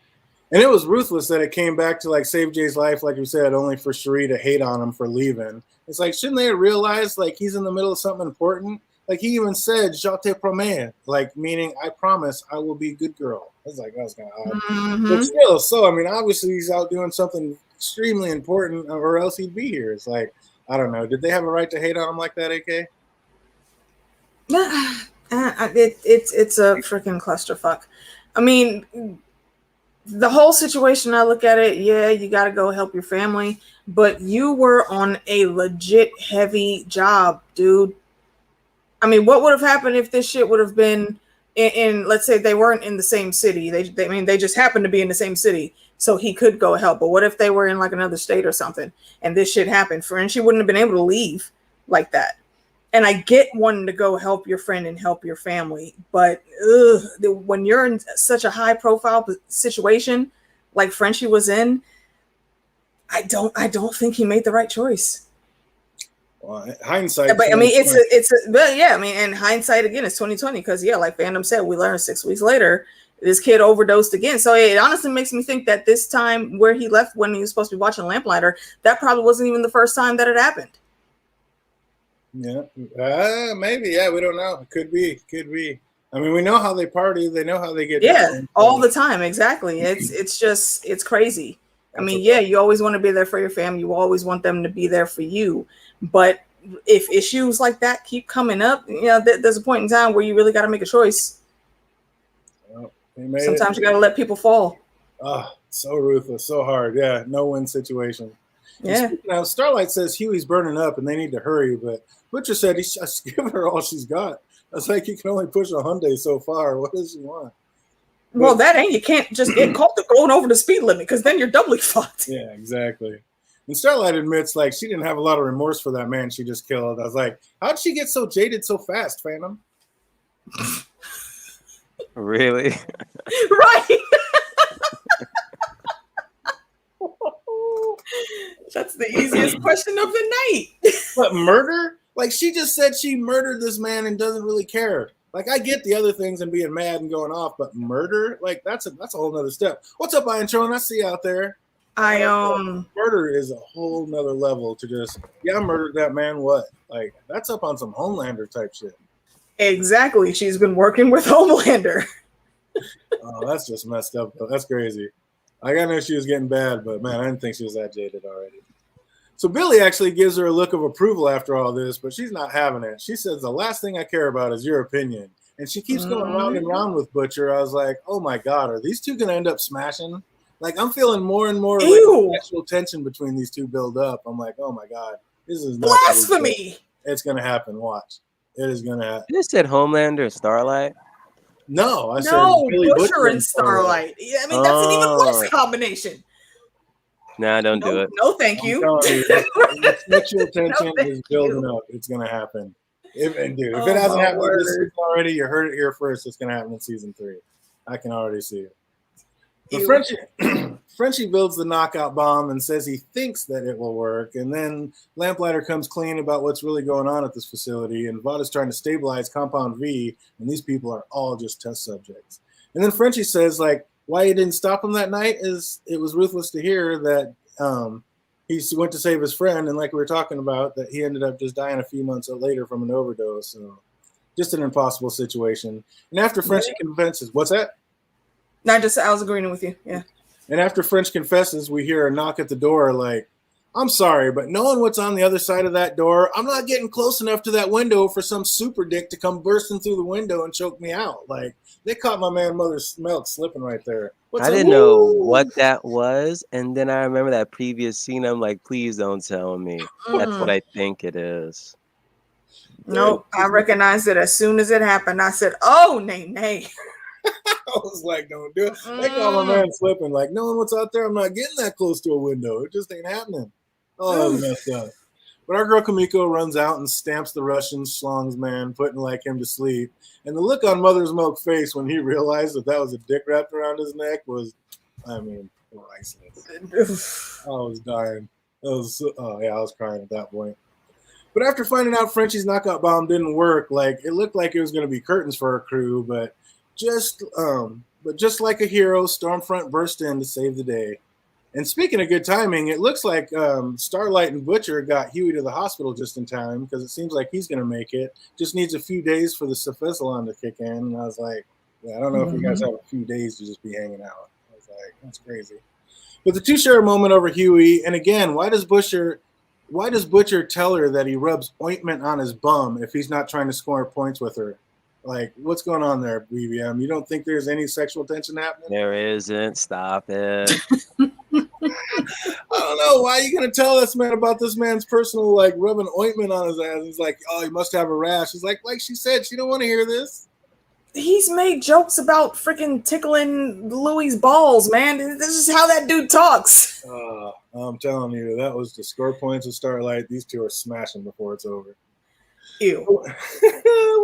And it was ruthless that it came back to like save Jay's life, like you said, only for Cherie to hate on him for leaving. It's like, shouldn't they have realized like he's in the middle of something important? Like he even said, "Je te promets," like meaning I promise I will be a good girl. I was like, that was kind of odd. Mm-hmm. But still, so I mean, obviously he's out doing something extremely important, or else he'd be here. It's like, I don't know. Did they have a right to hate on him like that, AK? It's a freaking clusterfuck. I mean, the whole situation, I look at it, yeah, you got to go help your family, but you were on a legit heavy job, dude. I mean, what would have happened if this shit would have been in let's say they weren't in the same city. They just happened to be in the same city, so he could go help. But what if they were in like another state or something and this shit happened? She wouldn't have been able to leave like that. And I get wanting to go help your friend and help your family, but when you're in such a high profile situation like Frenchie was in, I don't think he made the right choice. Well, hindsight. But I mean, but yeah, I mean, and hindsight again is 2020 because yeah, like Fandom said, we learned 6 weeks later this kid overdosed again. So it honestly makes me think that this time where he left when he was supposed to be watching Lamplighter, that probably wasn't even the first time that it happened. Yeah, maybe. Yeah, we don't know. It could be. I mean, we know how they party. They know how they get down. All the time. Exactly. It's crazy. I mean, yeah, you always want to be there for your family. You always want them to be there for you. But if issues like that keep coming up, there's a point in time where you really got to make a choice. Well, sometimes you got to let people fall. Oh, so ruthless, so hard. Yeah, no-win situation. Yeah. Now, Starlight says Huey's burning up and they need to hurry, but Butcher said he's just giving her all she's got. I was like, you can only push a Hyundai so far. What does she want? Well, you can't just get caught going over the speed limit because then you're doubly fucked. Yeah, exactly. And Starlight admits like she didn't have a lot of remorse for that man she just killed. I was like, how'd she get so jaded so fast, Phantom? Really? Right. That's the easiest question of the night. But murder? Like she just said she murdered this man and doesn't really care. Like I get the other things and being mad and going off, but murder? Like that's a whole nother step. What's up, Iron Tron? I see you out there. Murder is a whole nother level to just I murdered that man. What? Like that's up on some Homelander type shit. Exactly. She's been working with Homelander. Oh, that's just messed up though. That's crazy. I knew she was getting bad, but man, I didn't think she was that jaded already. So Billy actually gives her a look of approval after all this, but she's not having it. She says, the last thing I care about is your opinion. And she keeps going round and round with Butcher. I was like, oh my God, are these two going to end up smashing? Like, I'm feeling more and more like sexual tension between these two build up. I'm like, oh my God, this is not blasphemy. It's going to happen. Watch. It is going to happen. You said Homelander or Starlight? No, I said Billy Butcher and Starlight. Yeah, I mean, that's an even worse combination. Nah, don't do it. No, thank you. Sexual tension is building up. It's going to happen. If it hasn't happened this season already, you heard it here first. It's going to happen in season 3. I can already see it. But Frenchie builds the knockout bomb and says he thinks that it will work. And then Lamplighter comes clean about what's really going on at this facility. And Vought is trying to stabilize Compound V. And these people are all just test subjects. And then Frenchie says, like, why he didn't stop him that night is it was ruthless to hear that he went to save his friend. And like we were talking about, that he ended up just dying a few months later from an overdose. So just an impossible situation. And after Frenchie confesses, what's that? I was agreeing with you. Yeah. And after French confesses, we hear a knock at the door like, I'm sorry, but knowing what's on the other side of that door, I'm not getting close enough to that window for some super dick to come bursting through the window and choke me out. Like, they caught my man Mother's milk slipping right there. I didn't know what that was. And then I remember that previous scene. I'm like, please don't tell me. That's what I think it is. Nope. I recognized it as soon as it happened. I said, oh, nay. I was like, don't do it. They call my man slipping. Like, knowing what's out there, I'm not getting that close to a window. It just ain't happening. Oh, messed up. But our girl Kamiko runs out and stamps the Russian schlong's man, putting like him to sleep. And the look on Mother's Milk's face when he realized that was a dick wrapped around his neck was, I mean, priceless. I was dying. I was crying at that point. But after finding out Frenchie's knockout bomb didn't work, like it looked like it was going to be curtains for her crew, but just like a hero, Stormfront burst in to save the day. And speaking of good timing, it looks like Starlight and Butcher got Huey to the hospital just in time because it seems like he's going to make it. Just needs a few days for the Cephalon to kick in. And I was like, I don't know if you guys have a few days to just be hanging out. I was like, that's crazy. But the two share a moment over Huey. And again, why does Butcher tell her that he rubs ointment on his bum if he's not trying to score points with her? Like, what's going on there, BBM? You don't think there's any sexual tension happening? There isn't. Stop it. I don't know. Why are you going to tell this man about this man's personal, like, rubbing ointment on his ass? He's like, oh, he must have a rash. He's like she said, she don't want to hear this. He's made jokes about freaking tickling Louis' balls, man. This is how that dude talks. I'm telling you, that was the score points with Starlight. These two are smashing before it's over. Ew.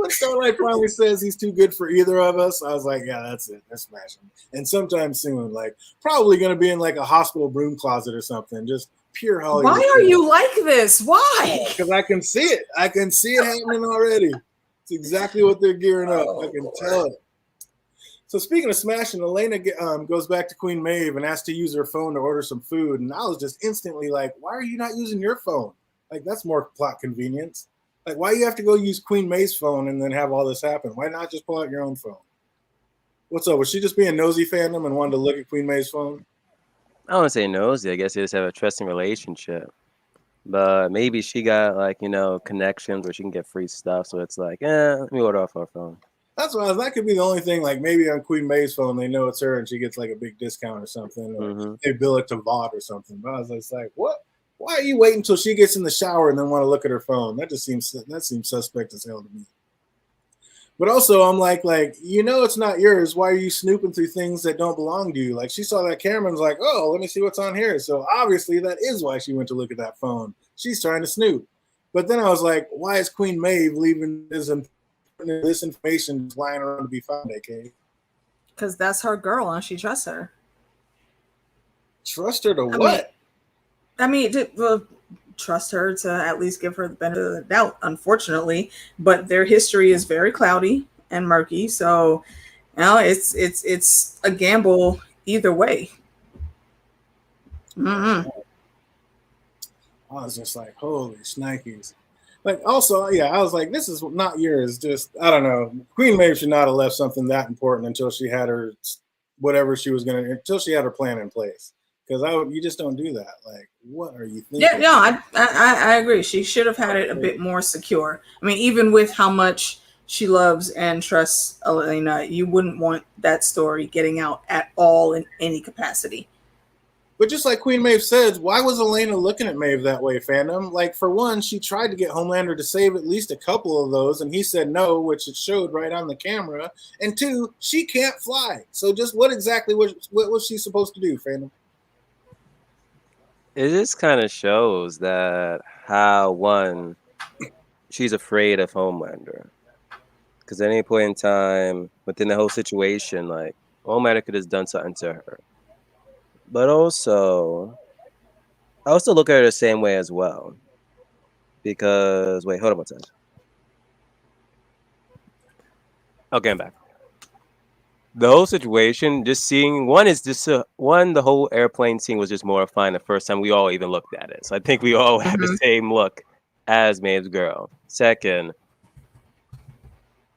When Starlight finally says he's too good for either of us, I was like, yeah, that's it. They're smashing. And sometime soon, like probably going to be in like a hospital broom closet or something. Just pure Hollywood. Why are you like this? Why? Because I can see it. I can see it happening already. It's exactly what they're gearing up. I can tell it. So speaking of smashing, Elena goes back to Queen Maeve and asks to use her phone to order some food. And I was just instantly like, why are you not using your phone? Like, that's more plot convenience. Like, why you have to go use Queen Maeve's phone and then have all this happen? Why not just pull out your own phone? What's up? Was she just being nosy fandom and wanted to look at Queen Maeve's phone? I don't want to say nosy. I guess they just have a trusting relationship. But maybe she got like, connections where she can get free stuff. So it's like, let me order off her phone. That's why that could be the only thing. Like maybe on Queen Maeve's phone, they know it's her and she gets like a big discount or something, or they bill it to Vought or something. But I was just like, what? Why are you waiting until she gets in the shower and then want to look at her phone? That seems suspect as hell to me. But also, I'm like, it's not yours. Why are you snooping through things that don't belong to you? Like she saw that camera and was like, oh, let me see what's on here. So obviously that is why she went to look at that phone. She's trying to snoop. But then I was like, why is Queen Maeve leaving this information lying around to be found, AK? Because that's her girl and she trusts her. Trust her to what? Trust her to at least give her the benefit of the doubt, unfortunately. But their history is very cloudy and murky. So, it's a gamble either way. Mm-hmm. I was just like, holy shnikes. Like, also, yeah, I was like, this is not yours. Just, I don't know. Queen Maeve should not have left something that important until she had her, whatever she was going to, until she had her plan in place. Because you just don't do that. Like, what are you thinking? Yeah, no, I agree. She should have had it a bit more secure. I mean, even with how much she loves and trusts Elena, you wouldn't want that story getting out at all in any capacity. But just like Queen Maeve says, why was Elena looking at Maeve that way, fandom? Like, for one, she tried to get Homelander to save at least a couple of those, and he said no, which it showed right on the camera. And two, she can't fly. So just what exactly what was she supposed to do, fandom? It just kind of shows that how, one, she's afraid of Homelander. Because at any point in time, within the whole situation, like, Homelander could have done something to her. But also, I also look at her the same way as well. Because, wait, hold on one second. Okay, I'm back. The whole situation, just seeing, the whole airplane scene was just mortifying the first time we all even looked at it. So I think we all had the same look as Maeve's girl. Second,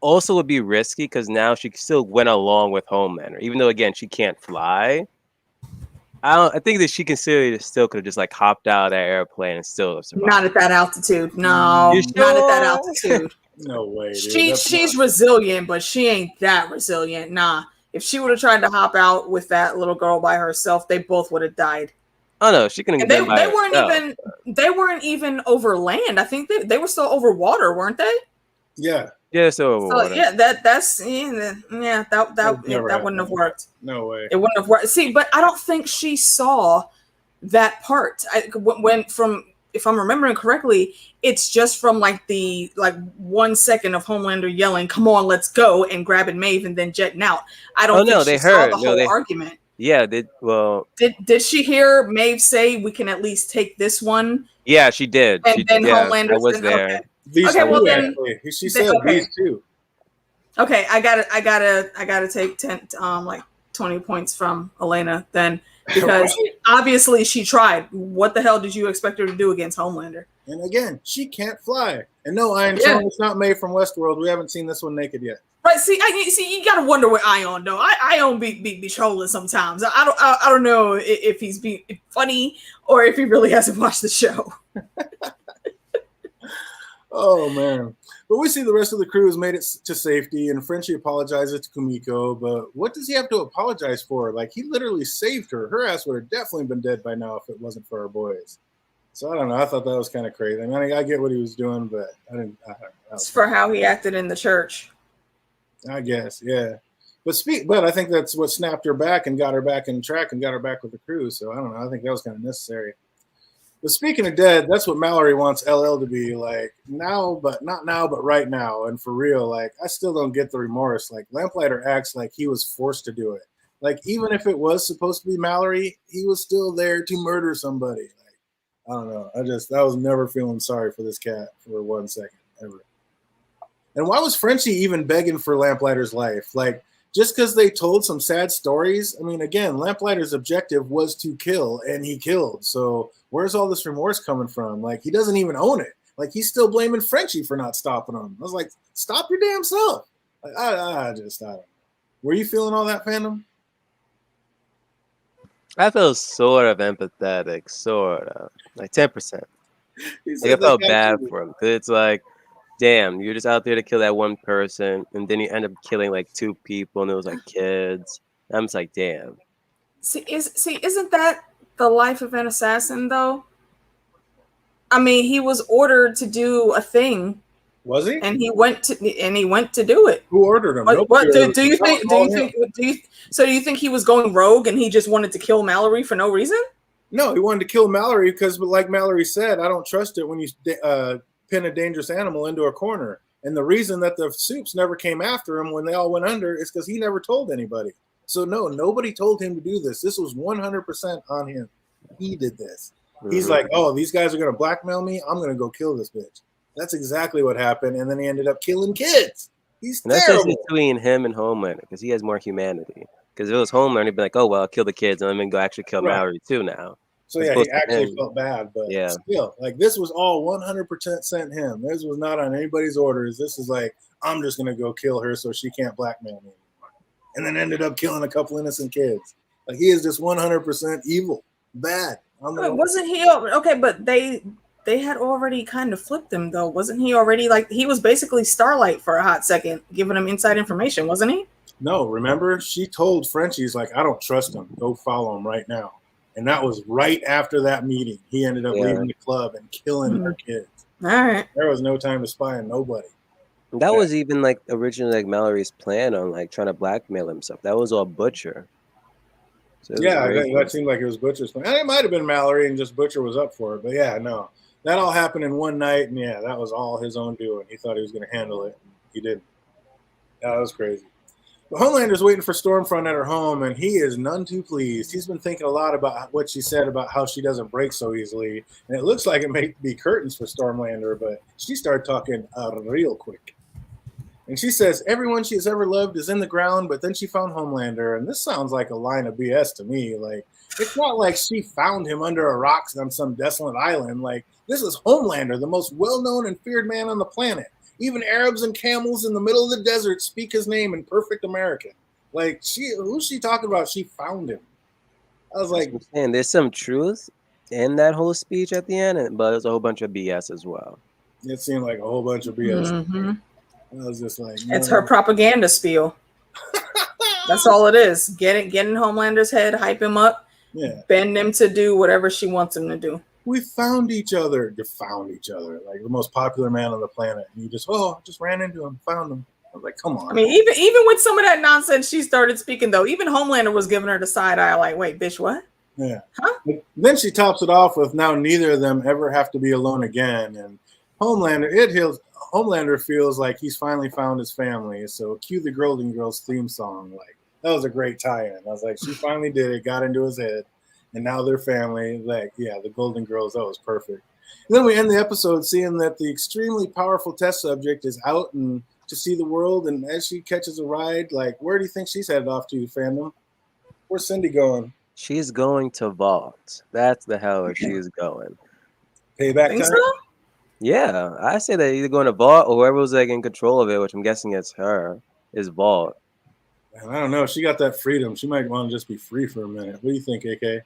also would be risky because now she still went along with Homelander. Even though, again, she can't fly. I think that she still could have just like hopped out of that airplane and still survived. Not at that altitude. No, not at that altitude. No way, dude. She's resilient, but she ain't that resilient. Nah. If she would have tried to hop out with that little girl by herself, they both would have died. Oh no, she couldn't. They weren't even over land. I think they were still over water, weren't they? Yeah. Yeah, so water. Yeah, that wouldn't have worked. No way. It wouldn't have worked. See, but I don't think she saw that part. If I'm remembering correctly, it's just from like 1 second of Homelander yelling, "Come on, let's go," and grabbing Maeve and then jetting out. I don't think she saw the whole argument. Yeah, did she hear Maeve say, "We can at least take this one"? Yeah, she did. And then Homelander was there. Okay. These okay, two, well then she said these two. Okay, I gotta take 20 points from Elena then, because obviously she tried. What the hell did you expect her to do against Homelander? And again, she can't fly. And no, Iron it's not made from Westworld. We haven't seen this one naked yet. Right? See, you gotta wonder with Ion though. Ion be trolling sometimes. I don't know if he's being funny or if he really hasn't watched the show. Oh man. But we see the rest of the crew has made it to safety, and Frenchie apologizes to Kumiko. But what does he have to apologize for? Like, he literally saved her. Her ass would have definitely been dead by now if it wasn't for our boys. So I don't know. I thought that was kind of crazy. I mean, I get what he was doing, but I didn't. It's for how he acted in the church. I guess, yeah. But I think that's what snapped her back and got her back in track and got her back with the crew. So I don't know. I think that was kind of necessary. But speaking of dead, that's what Mallory wants LL to be like now, but not now, but right now. And for real, like, I still don't get the remorse. Like, Lamplighter acts like he was forced to do it. Like, even if it was supposed to be Mallory, he was still there to murder somebody. Like, I don't know. I was never feeling sorry for this cat for 1 second, ever. And why was Frenchie even begging for Lamplighter's life? Like, just because they told some sad stories. I mean, again, Lamplighter's objective was to kill, and he killed. So where's all this remorse coming from? Like, he doesn't even own it. Like, he's still blaming Frenchie for not stopping him. I was like, stop your damn self. Like, I don't know. Were you feeling all that, fandom? I feel sort of empathetic, sort of, like 10%. Like, I felt bad for him because it's like, damn, you're just out there to kill that one person, and then you end up killing like 2 people, and it was like kids. I'm just like, damn. Isn't that the life of an assassin, though? I mean, he was ordered to do a thing. Was he? And he went to do it. Who ordered him? What do you think? So do you think he was going rogue and he just wanted to kill Mallory for no reason? No, he wanted to kill Mallory because, like Mallory said, I don't trust it when you pin a dangerous animal into a corner. And the reason that the Supes never came after him when they all went under is because he never told anybody. So no, nobody told him to do this. This was 100% on him. He did this. He's like, oh, these guys are going to blackmail me. I'm going to go kill this bitch. That's exactly what happened. And then he ended up killing kids. He's terrible. That's just between him and Homelander because he has more humanity. Because if it was Homelander, he'd be like, oh, well, I'll kill the kids and I'm going to go actually kill Mallory too now. So yeah, he actually felt bad. But still, like, this was all 100% sent him. This was not on anybody's orders. This is like, I'm just going to go kill her so she can't blackmail me anymore. And then ended up killing a couple innocent kids. Like, he is just 100% evil. Bad. Wasn't he okay? But they had already kind of flipped him, though. Wasn't he already, like, he was basically Starlight for a hot second, giving him inside information, wasn't he? No, remember, she told Frenchie's like, I don't trust him. Go follow him right now. And that was right after that meeting. He ended up leaving the club and killing her kids. All right. There was no time to spy on nobody. That was even like originally like Mallory's plan on like trying to blackmail himself. That was all Butcher. So that seemed like it was Butcher's plan. And it might have been Mallory and just Butcher was up for it. But yeah, no. That all happened in one night, and yeah, that was all his own doing. He thought he was going to handle it. He didn't. That was crazy. But Homelander's waiting for Stormfront at her home, and he is none too pleased. He's been thinking a lot about what she said about how she doesn't break so easily. And it looks like it may be curtains for Stormlander, but she started talking real quick. And she says everyone she has ever loved is in the ground, but then she found Homelander. And this sounds like a line of BS to me. Like, it's not like she found him under a rock on some desolate island. Like, this is Homelander, the most well-known and feared man on the planet. Even Arabs and camels in the middle of the desert speak his name in perfect American. Like, who's she talking about? She found him. I was like, and there's some truth in that whole speech at the end, but there's a whole bunch of BS as well. It seemed like a whole bunch of BS. Mm-hmm. I was just like, it's her propaganda spiel. That's all it is. Get in Homelander's head, hype him up, bend him to do whatever she wants him to do. We found each other. You found each other. Like the most popular man on the planet. And you just ran into him, found him. I was like, come on. I mean, even with some of that nonsense she started speaking, though, even Homelander was giving her the side eye, like, wait, bitch, what? Yeah. Huh? But then she tops it off with now neither of them ever have to be alone again. And Homelander feels like he's finally found his family. So cue the Golden Girls theme song. Like, that was a great tie-in. I was like, she finally did it, got into his head. And now they're family. Like, yeah, the Golden Girls, that was perfect. And then we end the episode seeing that the extremely powerful test subject is out and to see the world. And as she catches a ride, like, where do you think she's headed off to, fandom? Where's Cindy going? She's going to Vault. That's the hell where she's going. Payback time? So? Yeah, I say that either going to Vault or whoever was like in control of it, which I'm guessing it's her, is Vault. Man, I don't know. She got that freedom. She might want to just be free for a minute. What do you think, AK?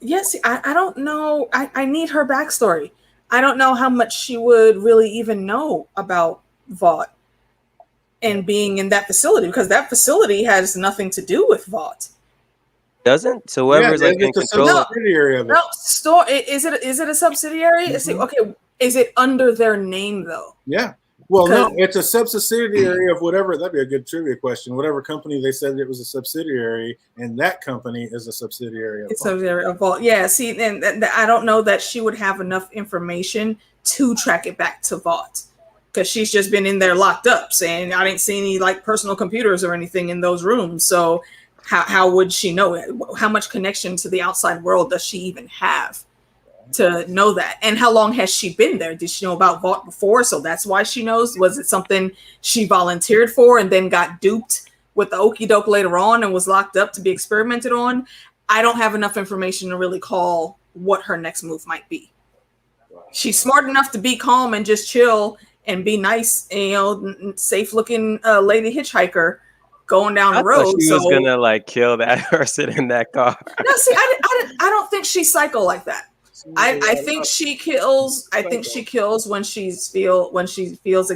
Yes, I don't know. I need her backstory. I don't know how much she would really even know about Vought and being in that facility, because that facility has nothing to do with Vought. Doesn't? So whoever's like in control of it. No, is it a subsidiary? Mm-hmm. Okay, is it under their name though? Yeah. Well, no, it's a subsidiary of whatever. That'd be a good trivia question. Whatever company they said it was a subsidiary, and that company is a subsidiary of Vault. Subsidiary of Vault. Yeah, see, and I don't know that she would have enough information to track it back to Vault, because she's just been in there locked up, saying I didn't see any like personal computers or anything in those rooms. So how would she know it? How much connection to the outside world does she even have to know that? And how long has she been there? Did she know about Vault before, so that's why she knows? Was it something she volunteered for and then got duped with the okie doke later on and was locked up to be experimented on, I don't have enough information to really call what her next move might be. She's smart enough to be calm and just chill and be nice, and, safe looking lady hitchhiker going down I the thought road. she was So gonna like kill that person in that car. no, see, I don't think she's psycho like that. I think she kills. I think she kills when she feels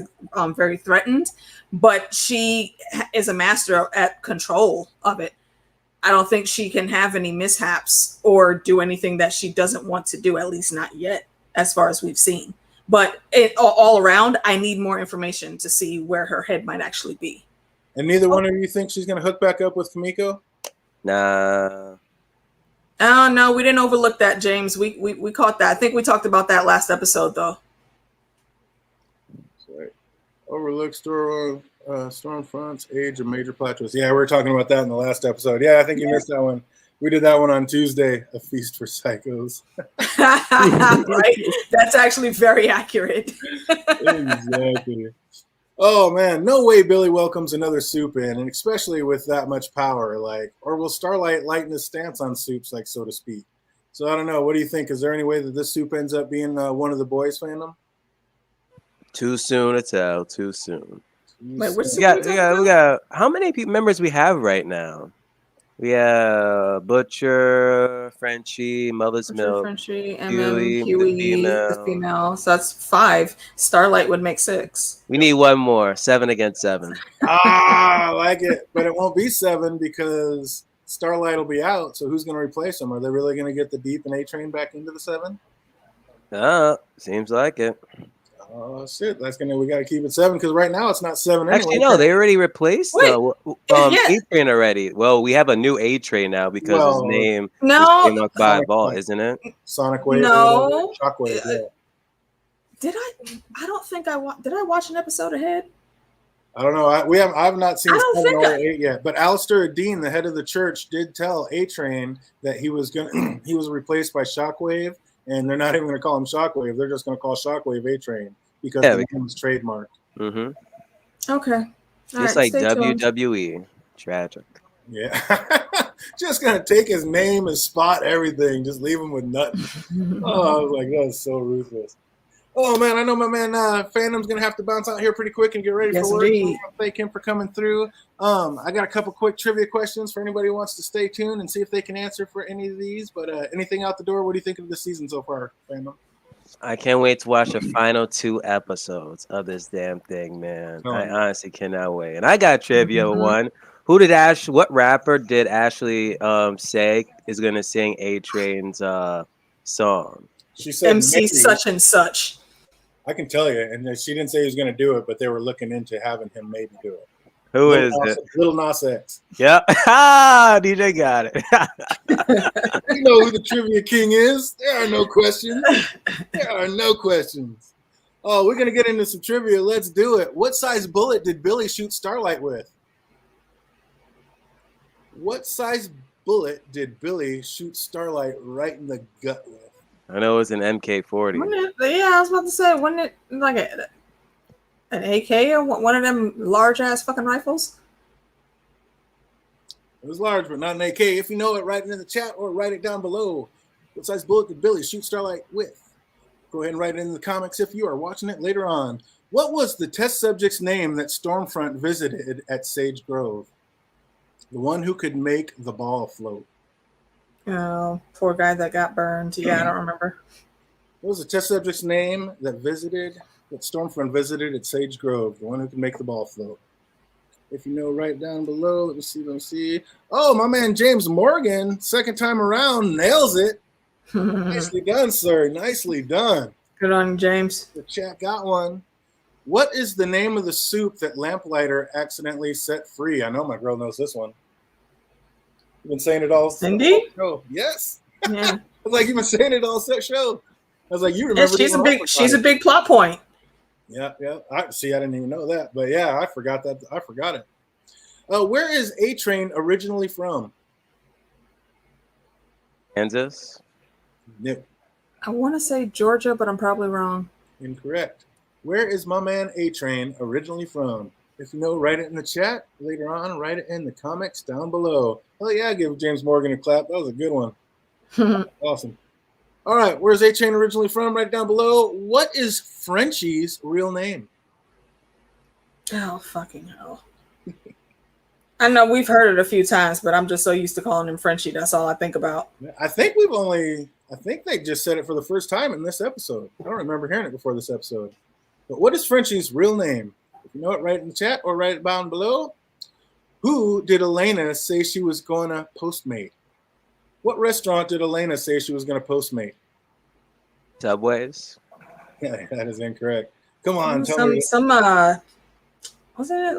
very threatened, but she is a master at control of it. I don't think she can have any mishaps or do anything that she doesn't want to do, at least not yet, as far as we've seen. But all around, I need more information to see where her head might actually be. And neither one of you think she's going to hook back up with Kamiko? Nah. Oh no, we didn't overlook that, James. We caught that. I think we talked about that last episode, though. Sorry. Overlook Stormfront's age of major plateaus. Yeah, we were talking about that in the last episode. Yeah, I think you missed that one. We did that one on Tuesday, A Feast for Psychos. Right? That's actually very accurate. Exactly. Oh man, no way Billy welcomes another soup in, and especially with that much power. Or will Starlight lighten his stance on soups, so to speak? So I don't know. What do you think? Is there any way that this soup ends up being one of the boys' fandom? Too soon to tell. Too soon. Wait, which We got. How many members we have right now? We have Butcher, Frenchie, Mother's Milk, Frenchie, Huey, Huey, the female. So that's 5. Starlight would make 6. We need one more. 7 against 7. I like it. But it won't be 7 because Starlight will be out. So who's going to replace him? Are they really going to get the Deep and A-Train back into the 7? Seems like it. Oh shit! We got to keep it 7 because right now it's not 7 anyway. Actually, no, they already replaced A-Train already. Well, we have a new A-Train now because his name is Enoch by Ball, isn't it? Sonic Wave. No. Shockwave. Yeah. Did I? I don't think did I watch an episode ahead? I don't know. I've not seen 7 or 8 yet. But Alistair Dean, the head of the church, did tell A-Train that he was replaced by Shockwave. And they're not even going to call him Shockwave. They're just going to call Shockwave A-Train because the name is trademarked. Mm-hmm. Okay. Just like WWE. Tragic. Yeah. Just going to take his name and spot everything. Just leave him with nothing. Oh, I was like, that's so ruthless. Oh, man, I know my man Phantom's going to have to bounce out here pretty quick and get ready for work. I thank him for coming through. I got a couple quick trivia questions for anybody who wants to stay tuned and see if they can answer for any of these. But anything out the door, what do you think of this season so far, Phantom? I can't wait to watch the final 2 episodes of this damn thing, man. I honestly cannot wait. And I got trivia one. What rapper did Ashley say is going to sing A-Train's song? She said MC such and such. I can tell you, and she didn't say he was going to do it, but they were looking into having him maybe do it. Who is it? Lil Nas X. Yep. DJ got it. You know who the trivia king is. There are no questions. There are no questions. Oh, we're going to get into some trivia. Let's do it. What size bullet did Billy shoot Starlight with? What size bullet did Billy shoot Starlight right in the gut with? I know it was an MK40. Yeah, I was about to say, wasn't it like an AK or one of them large ass fucking rifles? It was large, but not an AK. If you know it, write it in the chat or write it down below. What size bullet did Billy shoot Starlight with? Go ahead and write it in the comics if you are watching it later on. What was the test subject's name that Stormfront visited at Sage Grove? The one who could make the ball float. Oh, poor guy that got burned. Yeah, I don't remember. What was the test subject's name that Stormfront visited at Sage Grove? The one who could make the ball float. If you know, write it down below. Let me see. Oh, my man James Morgan, second time around, nails it. Nicely done, sir. Nicely done. Good on you, James. The chat got one. What is the name of the soup that Lamplighter accidentally set free? I know my girl knows this one. You've been saying it all. Cindy? Show. Yes. Yeah. I was like, you've been saying it all set show. I was like, you remember? Yeah, she's a big plot point. Yeah. I didn't even know that, but yeah, I forgot that. I forgot it. Where is A-Train originally from? Kansas. No. I want to say Georgia, but I'm probably wrong. Incorrect. Where is my man A-Train originally from? If you know, write it in the chat. Later on, write it in the comments down below. Oh yeah, give James Morgan a clap. That was a good one. Awesome. All right, where's A-Chain originally from? Right down below. What is Frenchie's real name? Oh, fucking hell. I know we've heard it a few times, but I'm just so used to calling him Frenchie. That's all I think about. I think they just said it for the first time in this episode. I don't remember hearing it before this episode. But what is Frenchie's real name? If you know it, write it in the chat or write it down below. Who did Elena say she was going to Postmate? What restaurant did Elena say she was going to Postmate? Subways. Yeah, that is incorrect. Come on, tell me. Was it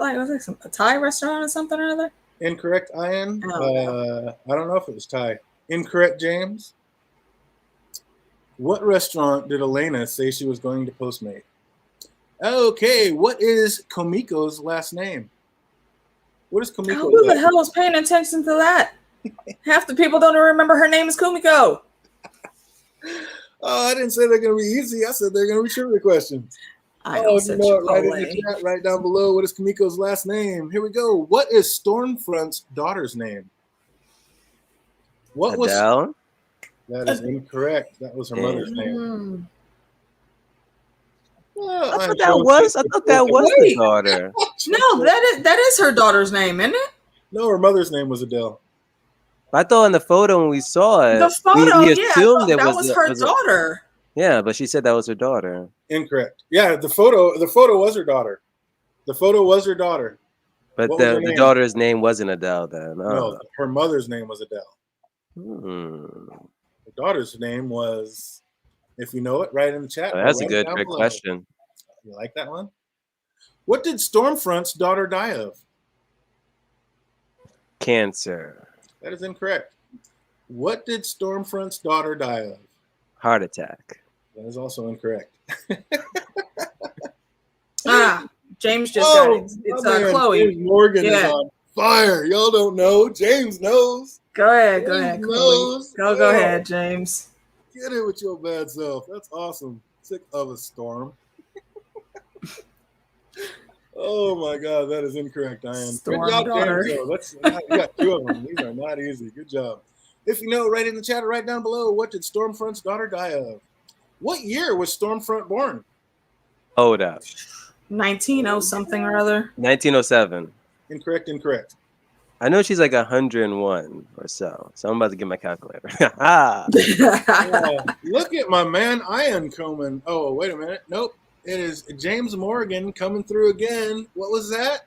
a Thai restaurant or something or other? Incorrect, Ian. I don't know if it was Thai. Incorrect, James. What restaurant did Elena say she was going to Postmate? Okay, what is Komiko's last name? What is Komiko's Who the hell is paying attention to that? Half the people don't even remember her name is Kumiko. Oh, I didn't say they're going to be easy. I said they're going to be trivia questions. I know, right in the chat, right down below. What is Kamiko's last name? Here we go. What is Stormfront's daughter's name? What Adele? That is incorrect. That was her mother's name. Well, I thought that was the daughter. No, that is her daughter's name, isn't it? No, her mother's name was Adele. I thought in the photo when we saw it, the photo, we assumed that was her daughter. Yeah, but she said that was her daughter. Incorrect. Yeah, the photo was her daughter. The photo was her daughter. But the daughter's name wasn't Adele then. No, her mother's name was Adele. The daughter's name was, if you know it, write in the chat. Oh, that's a good question. You like that one? What did Stormfront's daughter die of? Cancer. That is incorrect. What did Stormfront's daughter die of? Heart attack. That is also incorrect. James just got it. It's Chloe. James Morgan is on fire. Y'all don't know. James knows. Go ahead, Chloe. Go ahead, James. Get it with your bad self. That's awesome. Sick of a storm. Oh my God, that is incorrect, Ian. Storm Good job, daughter. James. You got two of them. These are not easy. Good job. If you know, write in the chat or write down below. What did Stormfront's daughter die of? What year was Stormfront born? Hold up. 1900 something or other. 1907. Incorrect. I know she's like 101 or so. So I'm about to get my calculator. Look at my man Ian coming. Oh, wait a minute. Nope. It is James Morgan coming through again. What was that?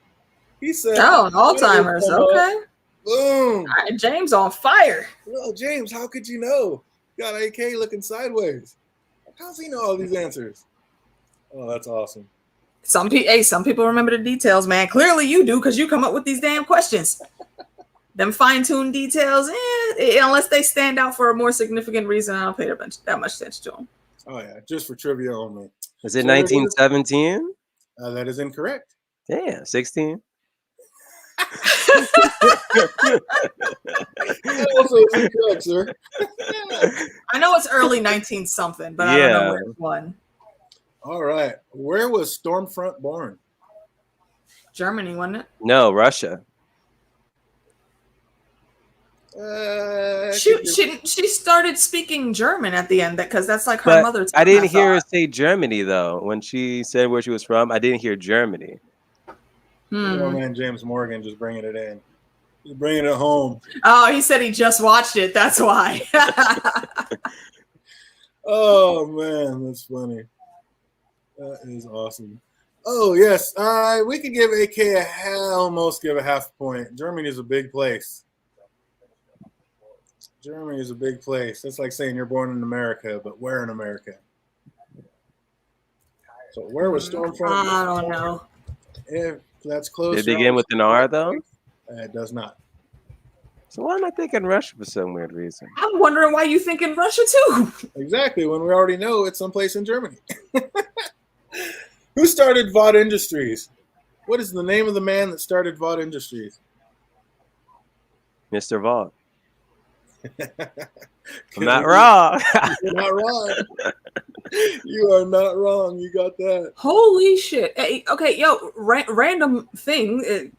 He said, "Oh, Alzheimer's." Okay. Boom. Right, James on fire. Well, James, how could you know? Got AK looking sideways. How's he know all these answers? Oh, that's awesome. Some people remember the details, man. Clearly you do, because you come up with these damn questions. Them fine-tuned details, unless they stand out for a more significant reason, I don't pay that much attention to them. Oh, yeah, just for trivia only. Is it 1917? That is incorrect. Damn, 16. Also incorrect, sir. I know it's early 19 something, but I don't know which one. All right. Where was Stormfront born? Germany, wasn't it? No, Russia. She started speaking German at the end because that's like her mother tongue. I didn't hear her say Germany though. When she said where she was from, I didn't hear Germany. Oh man, James Morgan just bringing it in. He's bringing it home. Oh, he said he just watched it. That's why. Oh man, that's funny. That is awesome. Oh yes, we could give AK almost give a half point. Germany is a big place. Germany is a big place. That's like saying you're born in America, but where in America? So where was Stormfront? I don't know. If that's close. Did it begin with an R though? It does not. So why am I thinking Russia for some weird reason? I'm wondering why you think in Russia too. Exactly, when we already know it's someplace in Germany. Who started Vought Industries? What is the name of the man that started Vought Industries? Mr. Vought. I'm not wrong. You're not wrong. You are not wrong. You got that. Holy shit. Hey, okay, yo, random thing,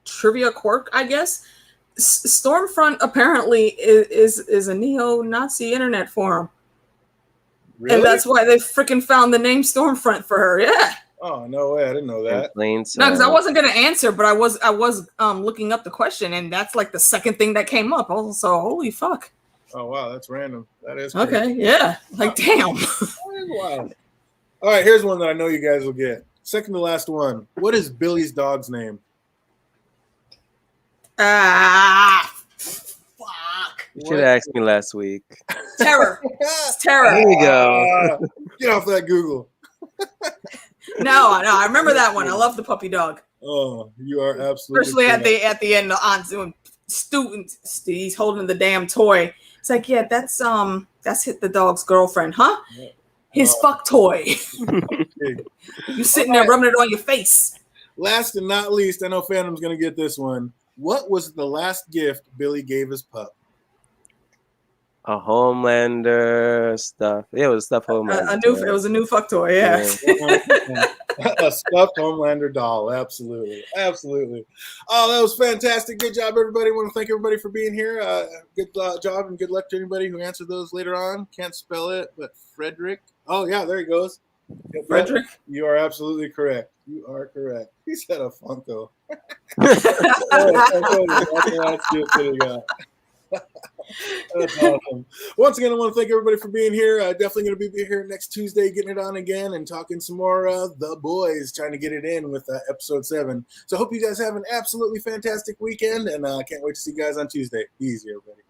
trivia quirk, I guess. Stormfront apparently is a neo-Nazi internet forum. Really? And that's why they freaking found the name Stormfront for her. Yeah. Oh, no way. I didn't know In that. plain No, sight. because I wasn't gonna answer, but I was looking up the question, and that's like the second thing that came up. Also, holy fuck. Oh, wow. That's random. That is crazy. Okay, yeah. Like, damn. Wow. All right, here's one that I know you guys will get. Second to last one. What is Billy's dog's name? Ah, fuck. You should have asked me last week. Terror. It's terror. There you go. Get off that Google. No, I remember that one. I love the puppy dog. Oh, you are absolutely Especially correct. at the end, the aunt's doing student. He's holding the damn toy. It's like, yeah, that's hit the dog's girlfriend, huh? Yeah. His fuck toy. Big. You sitting there rubbing it on your face. Last and not least, I know Phantom's going to get this one. What was the last gift Billy gave his pup? A Homelander stuff. Yeah, it was stuff Homelander. It was a new fuck toy, yeah. A stuffed Homelander doll. Absolutely. Absolutely. Oh, that was fantastic. Good job, everybody. I want to thank everybody for being here. Good job and good luck to anybody who answered those later on. Can't spell it, but Frederick. Oh, yeah, there he goes. Frederick? You are absolutely correct. You are correct. He said a Funko. That's awesome. Once again, I want to thank everybody for being here. Definitely going to be here next Tuesday, getting it on again and talking some more The Boys, trying to get it in with episode 7. So I hope you guys have an absolutely fantastic weekend, and I can't wait to see you guys on Tuesday. Be easy, everybody.